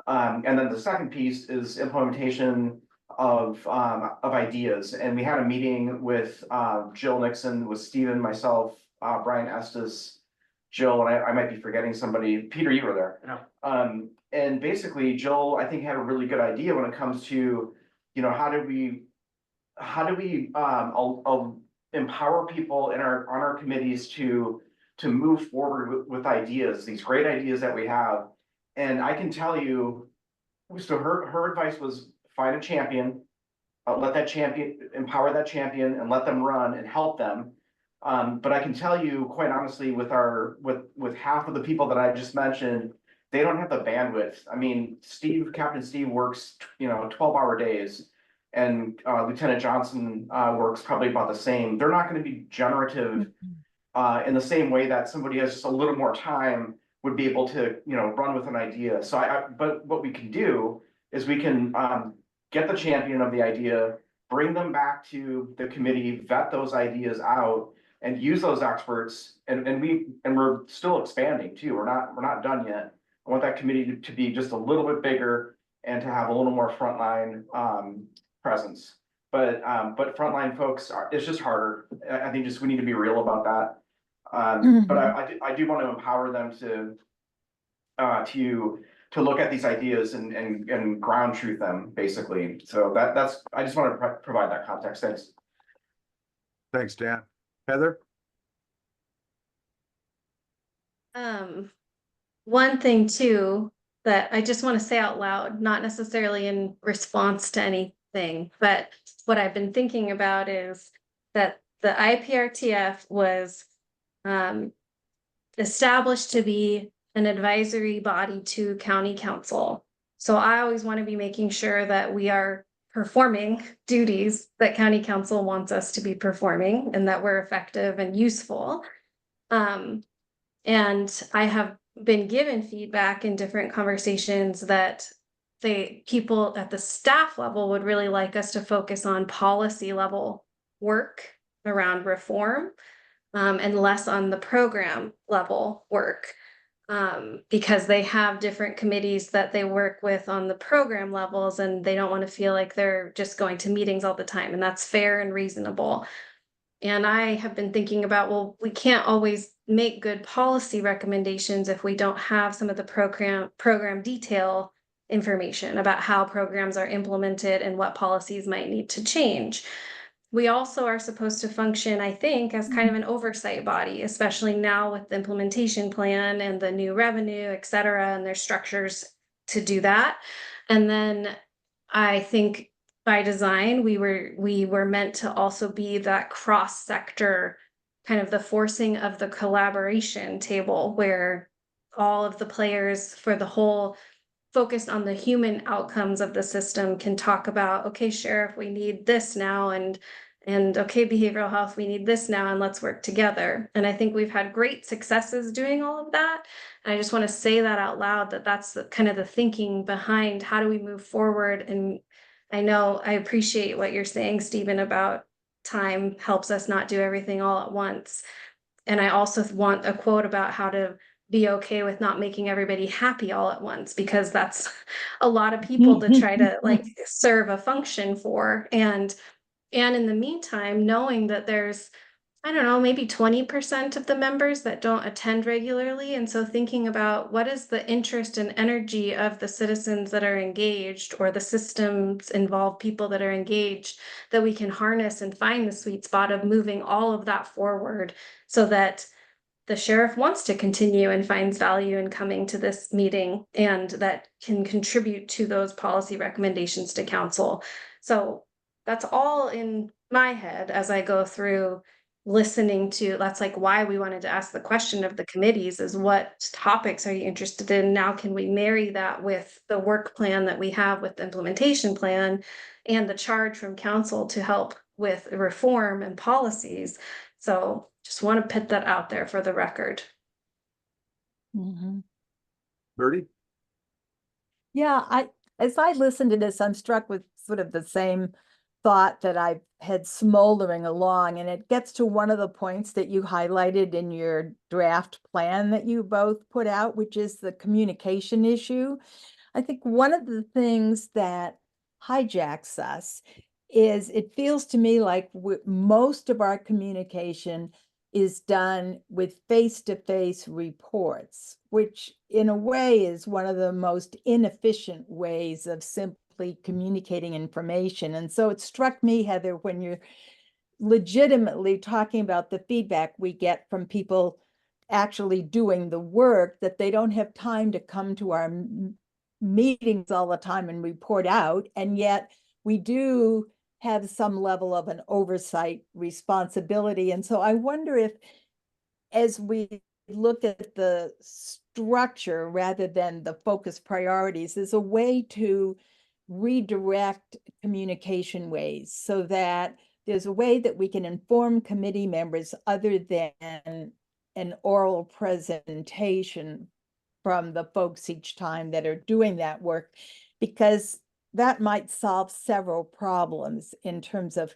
And then the second piece is implementation of ideas. And we had a meeting with Jill Nixon, with Stephen, myself, Brian Estes, Jill, and I might be forgetting somebody. Peter, you were there. Yeah. And basically, Jill, I think, had a really good idea when it comes to, you know, how do we empower people on our committees to move forward with ideas, these great ideas that we have. And I can tell you, so her advice was find a champion, let that champion, empower that champion and let them run and help them. But I can tell you quite honestly, with half of the people that I just mentioned, they don't have the bandwidth. I mean, Captain Steve works, 12-hour days, and Lieutenant Johnson works probably about the same. They're not going to be generative in the same way that somebody has just a little more time would be able to, run with an idea. So but what we can do is we can get the champion of the idea, bring them back to the committee, vet those ideas out, and use those experts. And we're still expanding too. We're not done yet. I want that committee to be just a little bit bigger and to have a little more frontline presence. But frontline folks it's just harder. I think we need to be real about that. But I do want to empower them to look at these ideas and ground truth them, basically. So that's I just want to provide that context. Thanks. Thanks, Dan. Heather? One thing too that I just want to say out loud, not necessarily in response to any thing, but what I've been thinking about is that the IPRTF was established to be an advisory body to county council. So I always want to be making sure that we are performing duties that county council wants us to be performing and that we're effective and useful. And I have been given feedback in different conversations that people at the staff level would really like us to focus on policy level work around reform, and less on the program level work, because they have different committees that they work with on the program levels, and they don't want to feel like they're just going to meetings all the time, and that's fair and reasonable. And I have been thinking about, well, we can't always make good policy recommendations if we don't have some of the program detail information about how programs are implemented and what policies might need to change. We also are supposed to function, I think, as kind of an oversight body, especially now with the implementation plan and the new revenue, et cetera, and there's structures to do that. And then I think by design, we were meant to also be that cross-sector, kind of the forcing of the collaboration table where all of the players for the whole focused on the human outcomes of the system can talk about, okay, sheriff, we need this now, and okay, behavioral health, we need this now, and let's work together. And I think we've had great successes doing all of that. And I just want to say that out loud, that that's kind of the thinking behind how do we move forward. And I know I appreciate what you're saying, Stephen, about time helps us not do everything all at once. And I also want a quote about how to be okay with not making everybody happy all at once, because that's a lot of people to try to like serve a function for. And in the meantime, knowing that there's, I don't know, maybe 20% of the members that don't attend regularly. And so thinking about what is the interest and energy of the citizens that are engaged, or the systems involved people that are engaged, that we can harness and find the sweet spot of moving all of that forward so that the sheriff wants to continue and finds value in coming to this meeting, and that can contribute to those policy recommendations to council. So that's all in my head as I go through listening to, that's like why we wanted to ask the question of the committees, is what topics are you interested in? Now, can we marry that with the work plan that we have with the implementation plan and the charge from council to help with reform and policies? So just want to put that out there for the record. Bertie? Yeah, as I listen to this, I'm struck with sort of the same thought that I've had smoldering along, and it gets to one of the points that you highlighted in your draft plan that you both put out, which is the communication issue. I think one of the things that hijacks us is it feels to me like most of our communication is done with face-to-face reports, which in a way is one of the most inefficient ways of simply communicating information. And so it struck me, Heather, when you're legitimately talking about the feedback we get from people actually doing the work, that they don't have time to come to our meetings all the time and report out. And yet we do have some level of an oversight responsibility. And so I wonder if, as we look at the structure rather than the focus priorities, there's a way to redirect communication ways so that there's a way that we can inform committee members other than an oral presentation from the folks each time that are doing that work, because that might solve several problems in terms of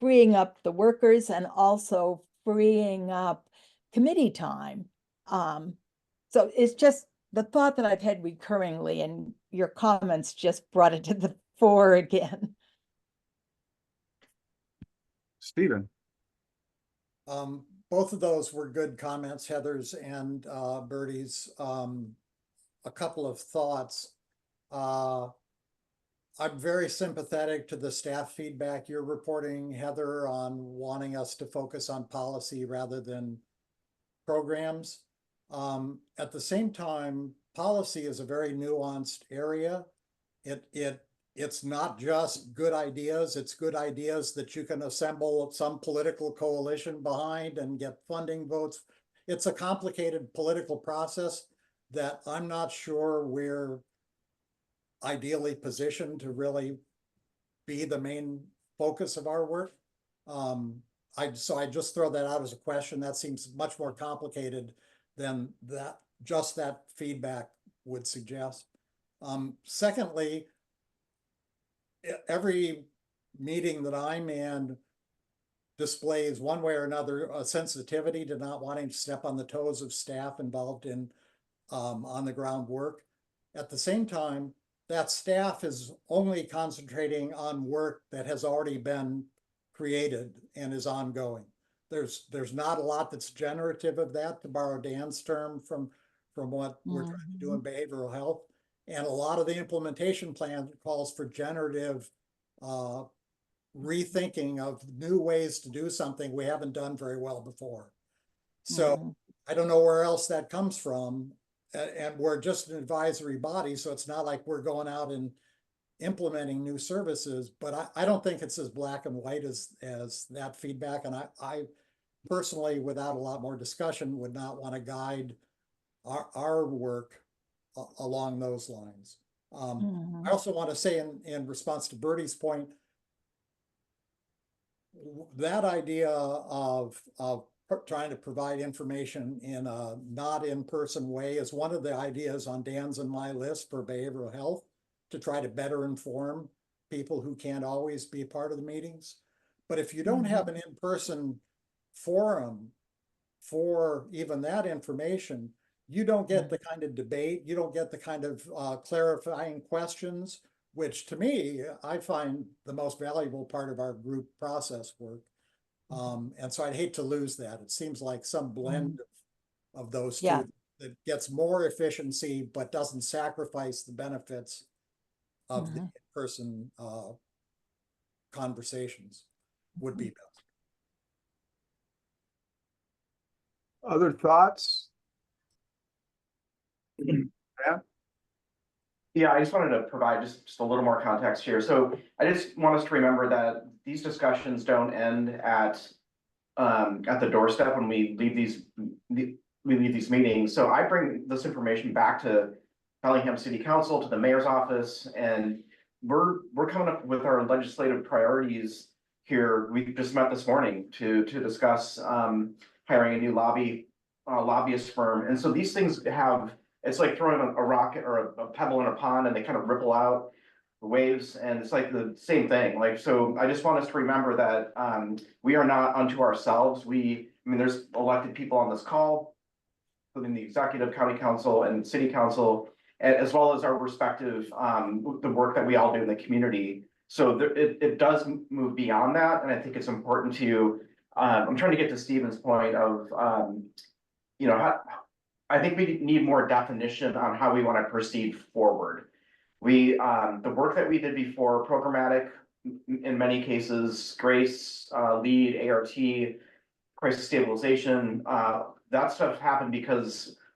freeing up the workers and also freeing up committee time. So it's just the thought that I've had recurringly, and your comments just brought it to the fore again. Stephen? Both of those were good comments, Heather's and Bertie's. A couple of thoughts. I'm very sympathetic to the staff feedback you're reporting, Heather, on wanting us to focus on policy rather than programs. At the same time, policy is a very nuanced area. It it's not just good ideas, it's good ideas that you can assemble some political coalition behind and get funding votes. It's a complicated political process that I'm not sure we're ideally positioned to really be the main focus of our work. So I just throw that out as a question. That seems much more complicated than that, just that feedback would suggest. Secondly, every meeting that I'm in displays one way or another a sensitivity to not wanting to step on the toes of staff involved in on the ground work. At the same time, that staff is only concentrating on work that has already been created and is ongoing. There's not a lot that's generative of that, to borrow Dan's term from what we're trying to do in behavioral health. And a lot of the implementation plan calls for generative rethinking of new ways to do something we haven't done very well before. So I don't know where else that comes from. And we're just an advisory body, so it's not like we're going out and implementing new services, but I don't think it's as black and white as that feedback. And I personally, without a lot more discussion, would not want to guide our work along those lines. I also want to say in response to Bertie's point, that idea of trying to provide information in a not in-person way is one of the ideas on Dan's and my list for behavioral health, to try to better inform people who can't always be part of the meetings. But if you don't have an in-person forum for even that information, you don't get the kind of debate, you don't get the kind of clarifying questions, which to me, I find the most valuable part of our group process work. And so I'd hate to lose that. It seems like some blend of those two that gets more efficiency, but doesn't sacrifice the benefits of the in-person conversations would be best. Other thoughts? Yeah, I just wanted to provide just a little more context here. So I just want us to remember that these discussions don't end at the doorstep when we leave these meetings. So I bring this information back to Bellingham City Council, to the mayor's office, and we're coming up with our legislative priorities here. We just met this morning to discuss hiring a new lobbyist firm. And so these things have, it's like throwing a rocket or a pebble in a pond, and they kind of ripple out the waves, and it's like the same thing. Like, so I just want us to remember that we are not unto ourselves. I mean, there's elected people on this call, including the executive, county council, and city council, as well as our respective the work that we all do in the community. So it does move beyond that, and I think it's important to. I'm trying to get to Stephen's point of I think we need more definition on how we want to proceed forward. The work that we did before, programmatic, in many cases, GRACE, LEAD, ART, crisis stabilization, that stuff happened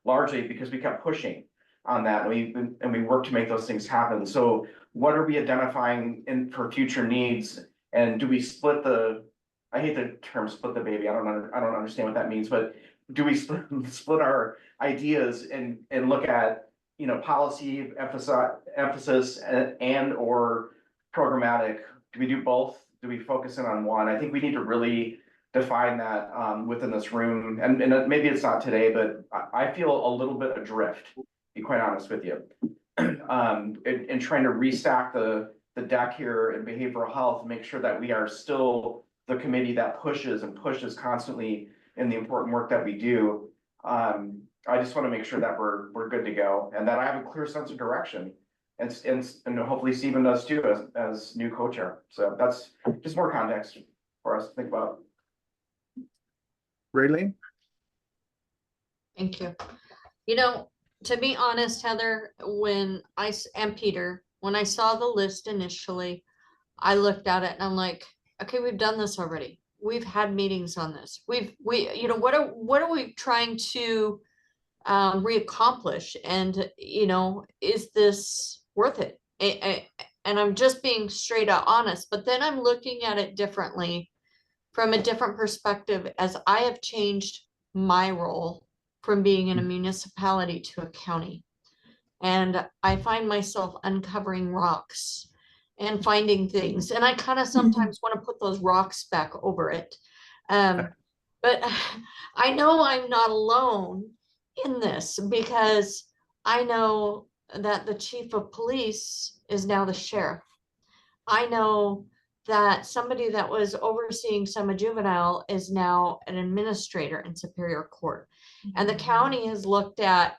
largely because we kept pushing on that, and we worked to make those things happen. So what are we identifying for future needs, and do we split I hate the term split the baby, I don't understand what that means, but do we split our ideas and look at policy emphasis and or programmatic? Do we do both? Do we focus in on one? I think we need to really define that within this room, and maybe it's not today, but I feel a little bit adrift, to be quite honest with you, in trying to restack the deck here in behavioral health and make sure that we are still the committee that pushes constantly in the important work that we do. I just want to make sure that we're good to go, and that I have a clear sense of direction, and hopefully Stephen does too, as new co-chair. So that's just more context for us to think about. Raylene? Thank you. To be honest, Heather, and Peter, when I saw the list initially, I looked at it and I'm like, okay, we've done this already. We've had meetings on this. What are we trying to reaccomplish? And, is this worth it? And I'm just being straight out honest, but then I'm looking at it differently from a different perspective as I have changed my role from being in a municipality to a county. And I find myself uncovering rocks and finding things. And I kind of sometimes want to put those rocks back over it. But I know I'm not alone in this because I know that the chief of police is now the sheriff. I know that somebody that was overseeing summer juvenile is now an administrator in Superior Court. And the county has looked at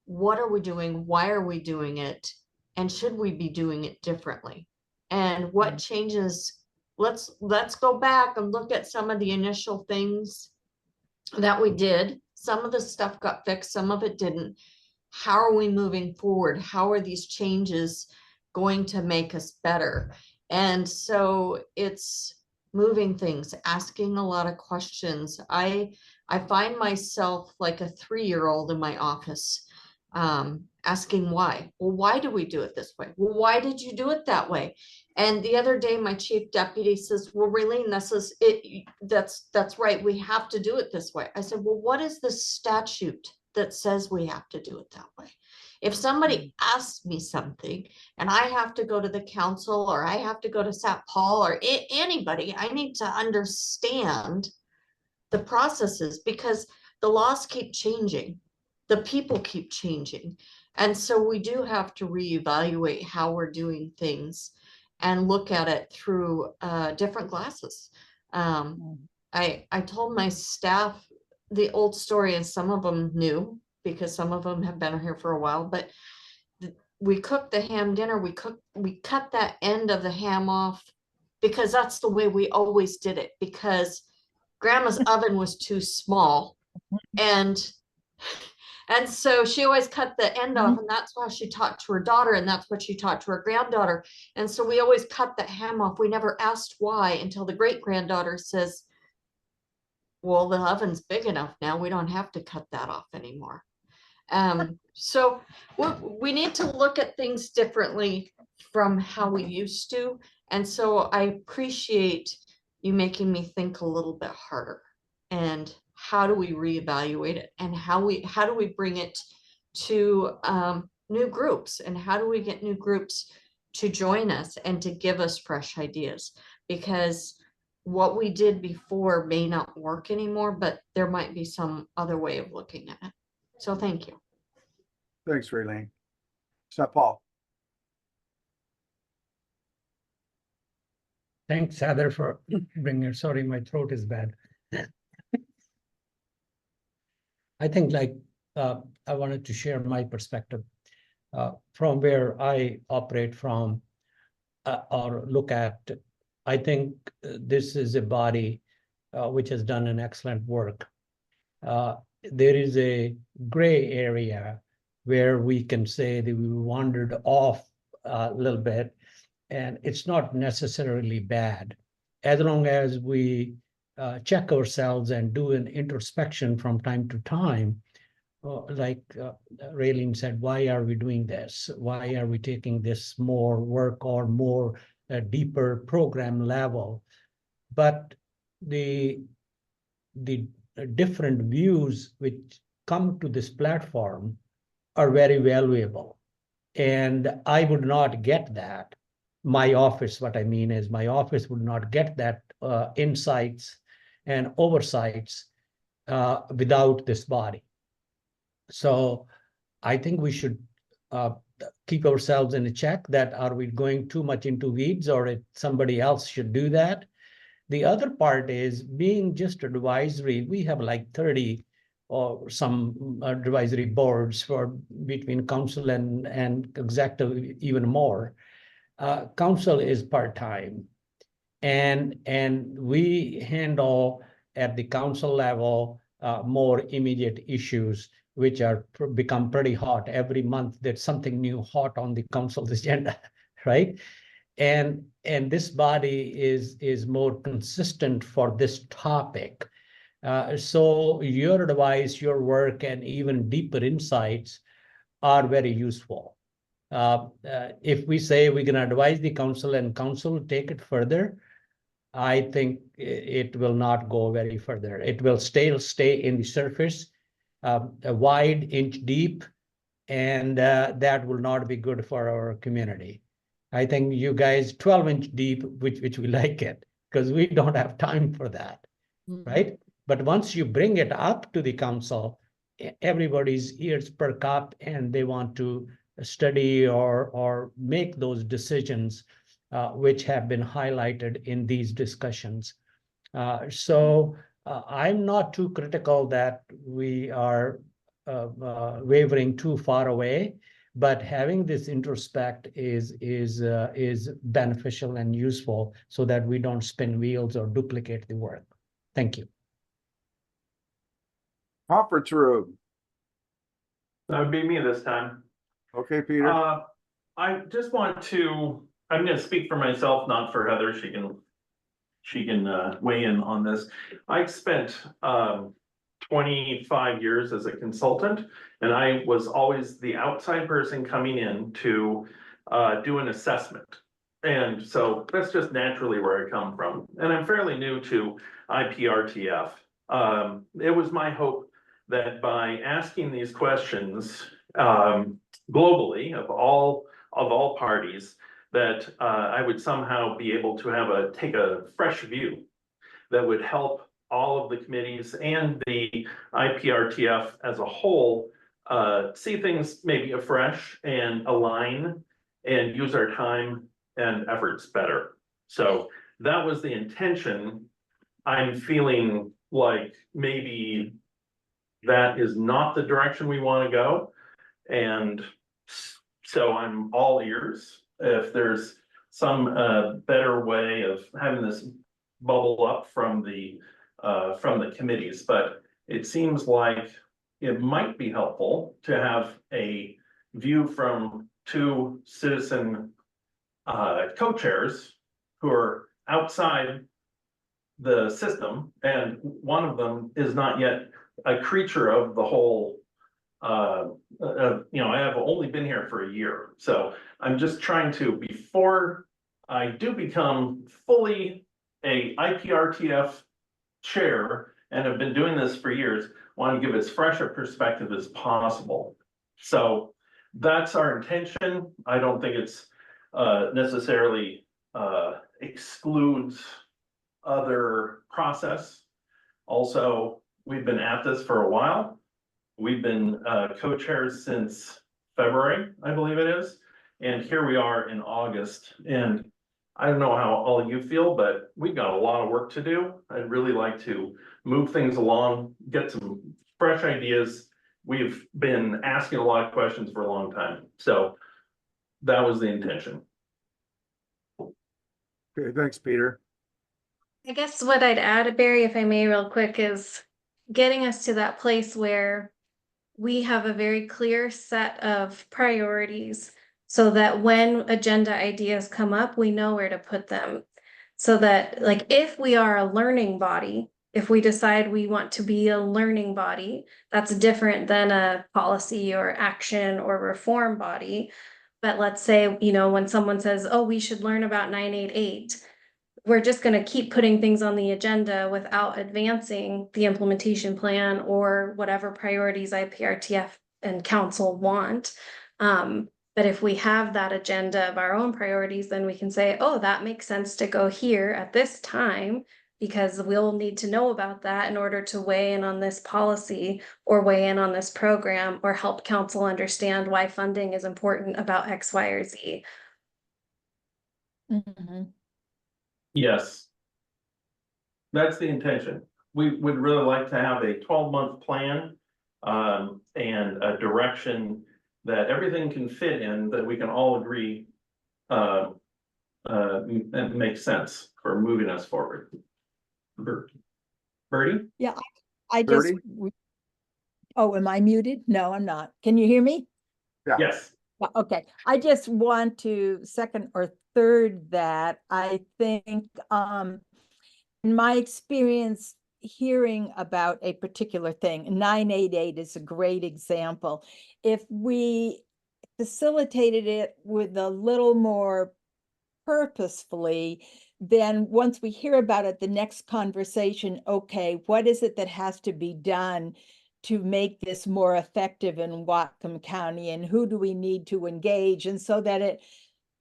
what are we doing? Why are we doing it? And should we be doing it differently? And what changes? Let's go back and look at some of the initial things that we did. Some of the stuff got fixed, some of it didn't. How are we moving forward? How are these changes going to make us better? And so it's moving things, asking a lot of questions. I find myself like a 3-year-old in my office, asking why. Well, why do we do it this way? Well, why did you do it that way? And the other day, my chief deputy says, well, Raylene, this is it. That's right. We have to do it this way. I said, well, what is the statute that says we have to do it that way? If somebody asks me something and I have to go to the council or I have to go to St. Paul or anybody, I need to understand the processes because the laws keep changing. The people keep changing. And so we do have to reevaluate how we're doing things and look at it through different glasses. I told my staff the old story, and some of them knew because some of them have been here for a while, but we cooked the ham dinner. We cut that end of the ham off because that's the way we always did it, because grandma's oven was too small. And so she always cut the end off, and that's why she talked to her daughter, and that's what she taught to her granddaughter. And so we always cut that ham off. We never asked why until the great granddaughter says, well, the oven's big enough now, we don't have to cut that off anymore. So we need to look at things differently from how we used to. And so I appreciate you making me think a little bit harder. And how do we reevaluate it? And how do we bring it to new groups? And how do we get new groups to join us and to give us fresh ideas? Because what we did before may not work anymore, but there might be some other way of looking at it. So thank you. Thanks, Raylene. St. Paul. Thanks, Heather, for bringing it. Sorry, my throat is bad. I think I wanted to share my perspective from where I operate from or look at. I think this is a body which has done an excellent work. There is a gray area where we can say that we wandered off a little bit, and it's not necessarily bad, as long as we check ourselves and do an introspection from time to time. Like Raylene said, why are we doing this? Why are we taking this more work or more deeper program level? But the different views which come to this platform are very valuable. And I would not get that. My office, what I mean is my office would not get that insights and oversights without this body. So I think we should keep ourselves in a check that are we going too much into weeds, or somebody else should do that. The other part is being just advisory. We have like 30 or some advisory boards for between council and executive, even more. Council is part-time, and we handle at the council level more immediate issues, which are become pretty hot. Every month there's something new hot on the council's agenda, right? And this body is more consistent for this topic. So your advice, your work, and even deeper insights are very useful. If we say we're gonna advise the council and council take it further, I think it will not go very further. It will stay in the surface, a wide inch deep, and that will not be good for our community. I think you guys 12-inch deep, which we like it, because we don't have time for that, right? But once you bring it up to the council, everybody's ears perk up and they want to study or make those decisions, which have been highlighted in these discussions. So I'm not too critical that we are wavering too far away, but having this introspect is beneficial and useful so that we don't spin wheels or duplicate the work. Thank you. Conference room. That would be me this time. Okay, Peter. I just want to, I'm gonna speak for myself, not for Heather. She can weigh in on this. I spent 25 years as a consultant, and I was always the outside person coming in to do an assessment. And so that's just naturally where I come from. And I'm fairly new to IPRTF. It was my hope that by asking these questions globally of all parties, that I would somehow be able to take a fresh view that would help all of the committees and the IPRTF as a whole see things maybe afresh and align and use our time and efforts better. So that was the intention. I'm feeling like maybe that is not the direction we want to go. And so I'm all ears if there's some better way of having this bubble up from the committees. But it seems like it might be helpful to have a view from two citizen co-chairs who are outside the system, and one of them is not yet a creature of the whole. I have only been here for a year, so I'm just trying to, before I do become fully a IPRTF chair and have been doing this for years, want to give as fresh a perspective as possible. So that's our intention. I don't think it's necessarily excludes other process. Also, we've been at this for a while. We've been co-chairs since February, I believe it is. And here we are in August. And I don't know how all of you feel, but we've got a lot of work to do. I'd really like to move things along, get some fresh ideas. We've been asking a lot of questions for a long time. So that was the intention. Okay, thanks, Peter. I guess what I'd add, Barry, if I may, real quick, is getting us to that place where we have a very clear set of priorities so that when agenda ideas come up, we know where to put them. So that, like, if we are a learning body, if we decide we want to be a learning body, that's different than a policy or action or reform body. But let's say, when someone says, oh, we should learn about 988, we're just going to keep putting things on the agenda without advancing the implementation plan or whatever priorities IPRTF and council want. But if we have that agenda of our own priorities, then we can say, oh, that makes sense to go here at this time, because we'll need to know about that in order to weigh in on this policy or weigh in on this program or help council understand why funding is important about X, Y, or Z. Yes. That's the intention. We would really like to have a 12-month plan and a direction that everything can fit in, that we can all agree and makes sense for moving us forward. Birdie? Yeah, I just, oh, am I muted? No, I'm not. Can you hear me? Yeah. Yes. Okay, I just want to second or third that. I think in my experience hearing about a particular thing, 988 is a great example. If we facilitated it with a little more purposefully, then once we hear about it, the next conversation, okay, what is it that has to be done to make this more effective in Whatcom County, and who do we need to engage? And so that it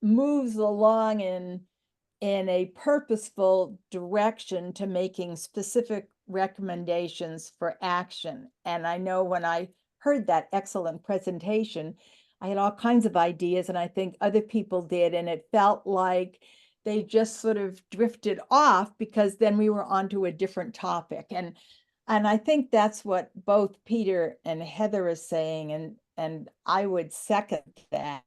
moves along in a purposeful direction to making specific recommendations for action. And I know when I heard that excellent presentation, I had all kinds of ideas, and I think other people did, and it felt like they just sort of drifted off because then we were onto a different topic. And I think that's what both Peter and Heather are saying, and I would second that.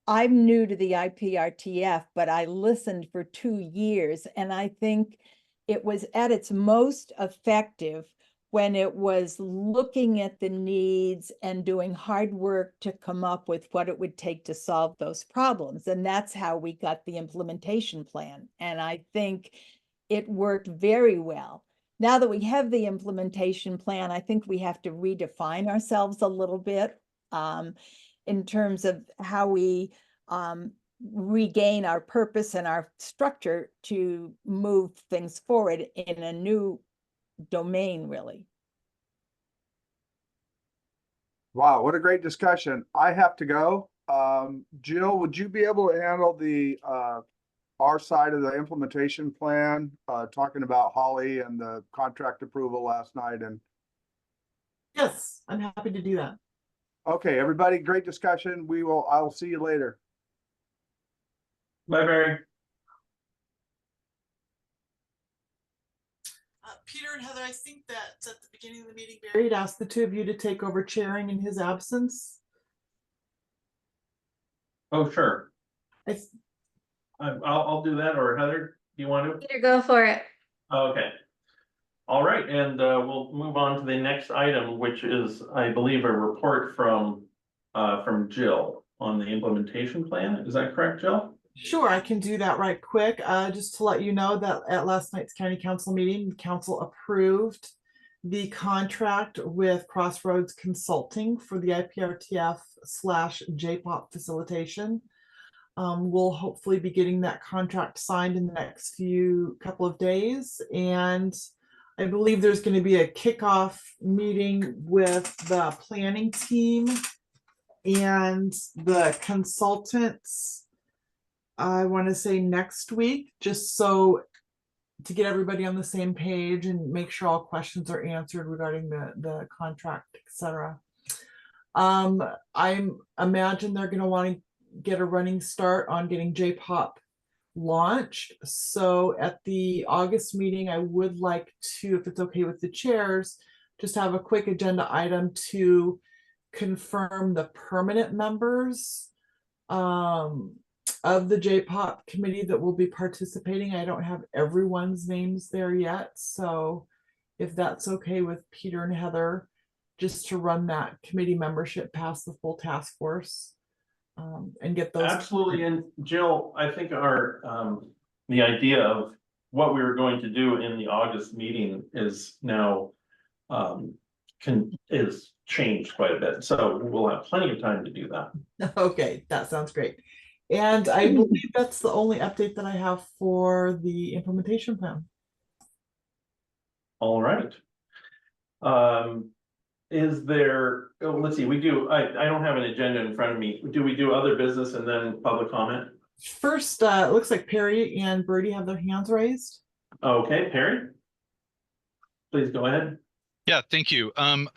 I'm new to the IPRTF, but I listened for 2 years, and I think it was at its most effective when it was looking at the needs and doing hard work to come up with what it would take to solve those problems. And that's how we got the implementation plan. And I think it worked very well. Now that we have the implementation plan, I think we have to redefine ourselves a little bit in terms of how we regain our purpose and our structure to move things forward in a new domain, really. Wow, what a great discussion. I have to go. Jill, would you be able to handle the our side of the implementation plan, talking about Holly and the contract approval last night? And Yes, I'm happy to do that. okay, everybody, great discussion. I'll see you later. Bye, Barry. Peter and Heather, I think that at the beginning of the meeting, Barry had asked the two of you to take over chairing in his absence. Oh, sure. I, I'll do that, or Heather, do you want to? Peter, go for it. Okay. All right, and we'll move on to the next item, which is, I believe, a report from Jill on the implementation plan. Is that correct, Jill? Sure, I can do that right quick. Just to let you know that at last night's county council meeting, the council approved the contract with Crossroads Consulting for the IPRTF/JPOP facilitation. We'll hopefully be getting that contract signed in the next couple of days. And I believe there's going to be a kickoff meeting with the planning team and the consultants. I want to say next week, just so to get everybody on the same page and make sure all questions are answered regarding the contract, etc. I imagine they're going to want to get a running start on getting JPOP launched. So at the August meeting, I would like to, if it's okay with the chairs, just have a quick agenda item to confirm the permanent members of the JPOP committee that will be participating. I don't have everyone's names there yet. So if that's okay with Peter and Heather, just to run that committee membership past the full task force and get those. Absolutely. And Jill, I think our the idea of what we were going to do in the August meeting is now is changed quite a bit. So we'll have plenty of time to do that. Okay, that sounds great. And I believe that's the only update that I have for the implementation plan. All right. Is there, let's see, I don't have an agenda in front of me. Do we do other business and then public comment? First, it looks like Perry and Birdie have their hands raised. Okay, Perry, please go ahead. Yeah, thank you.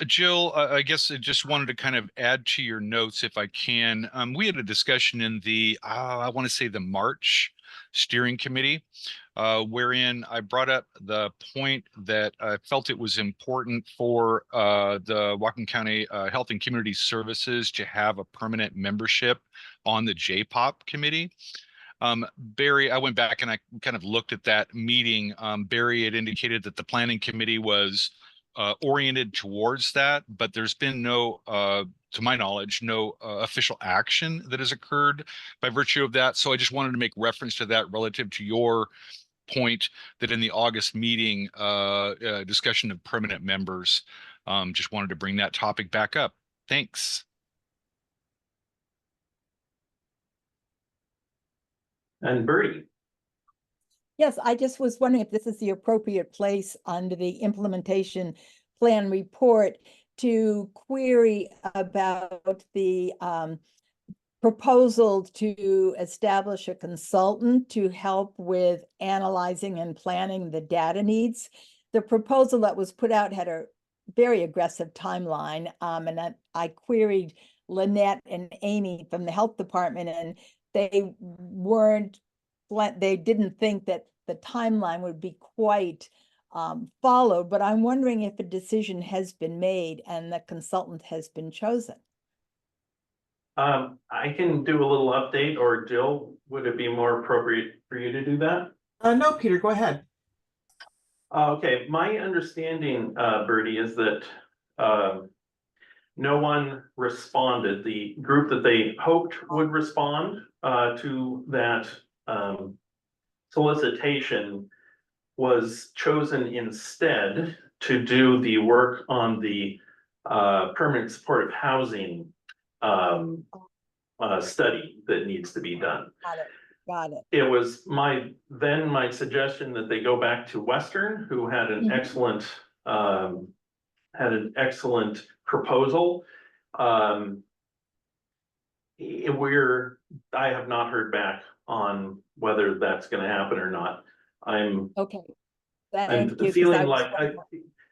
Jill, I guess I just wanted to kind of add to your notes if I can. We had a discussion in the, I want to say the March steering committee, wherein I brought up the point that I felt it was important for the Whatcom County Health and Community Services to have a permanent membership on the JPOP committee. Barry, I went back and I kind of looked at that meeting. Barry had indicated that the planning committee was oriented towards that, but there's been no, to my knowledge, no official action that has occurred by virtue of that. So I just wanted to make reference to that relative to your point that in the August meeting, discussion of permanent members, just wanted to bring that topic back up. Thanks. And Bertie. Yes, I just was wondering if this is the appropriate place under the implementation plan report to query about the proposal to establish a consultant to help with analyzing and planning the data needs. The proposal that was put out had a very aggressive timeline, and I queried Lynette and Amy from the health department, and they didn't think that the timeline would be quite followed, but I'm wondering if a decision has been made and the consultant has been chosen. I can do a little update, or Jill, would it be more appropriate for you to do that? No, Peter, go ahead. Okay, my understanding, Bertie, is that no one responded. The group that they hoped would respond to that solicitation was chosen instead to do the work on the permanent supportive housing study that needs to be done. Got it. It was my suggestion that they go back to Western, who had an excellent proposal. I have not heard back on whether that's going to happen or not. I'm feeling like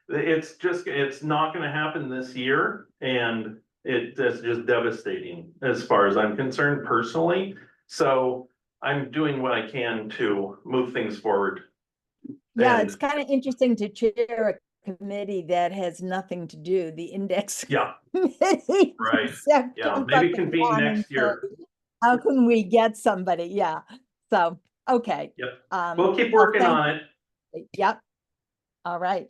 it's not going to happen this year, and that's just devastating as far as I'm concerned personally. So I'm doing what I can to move things forward. Yeah, it's kind of interesting to chair a committee that has nothing to do, the index. Yeah. Committee. Right. Yeah, maybe convene next year. How can we get somebody? Yeah. So, okay. Yep. We'll keep working on it. Yep. All right.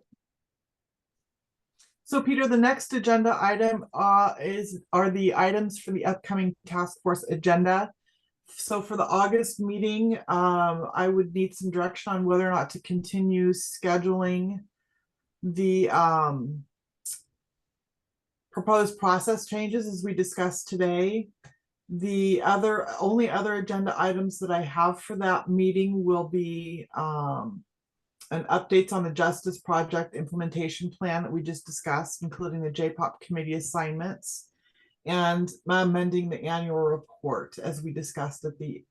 So Peter, the next agenda item are the items for the upcoming task force agenda. So for the August meeting, I would need some direction on whether or not to continue scheduling the proposed process changes as we discussed today. The only other agenda items that I have for that meeting will be an updates on the Justice Project implementation plan that we just discussed, including the JPOP committee assignments, and amending the annual report as we discussed at the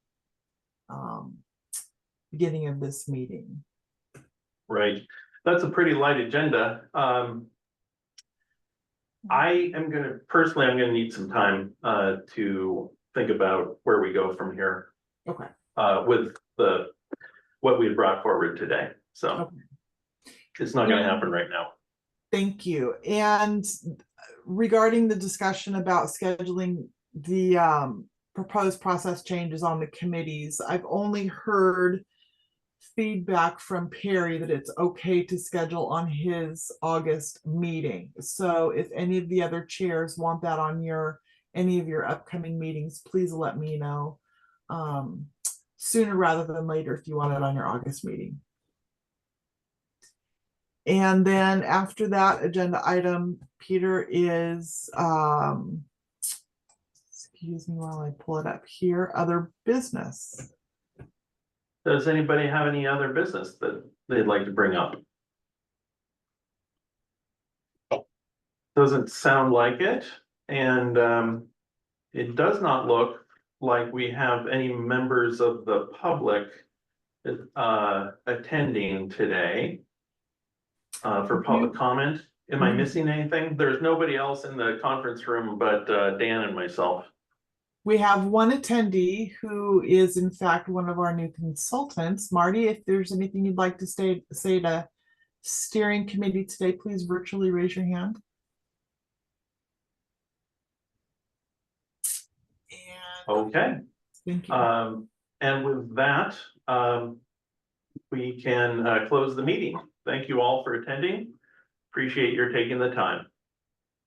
beginning of this meeting. Right. That's a pretty light agenda. I'm gonna need some time to think about where we go from here. Okay. With what we brought forward today. So okay. It's not gonna happen right now. Thank you. And regarding the discussion about scheduling the proposed process changes on the committees, I've only heard feedback from Perry that it's okay to schedule on his August meeting. So if any of the other chairs want that on any of your upcoming meetings, please let me know sooner rather than later if you want it on your August meeting. And then after that agenda item, Peter, is excuse me while I pull it up here, other business. Does anybody have any other business that they'd like to bring up? Doesn't sound like it. And it does not look like we have any members of the public attending today for public comment. Am I missing anything? There's nobody else in the conference room but Dan and myself. We have one attendee who is in fact one of our new consultants. Marty, if there's anything you'd like to say to steering committee today, please virtually raise your hand. And, okay. Thank you. And with that, we can close the meeting. Thank you all for attending. Appreciate your taking the time.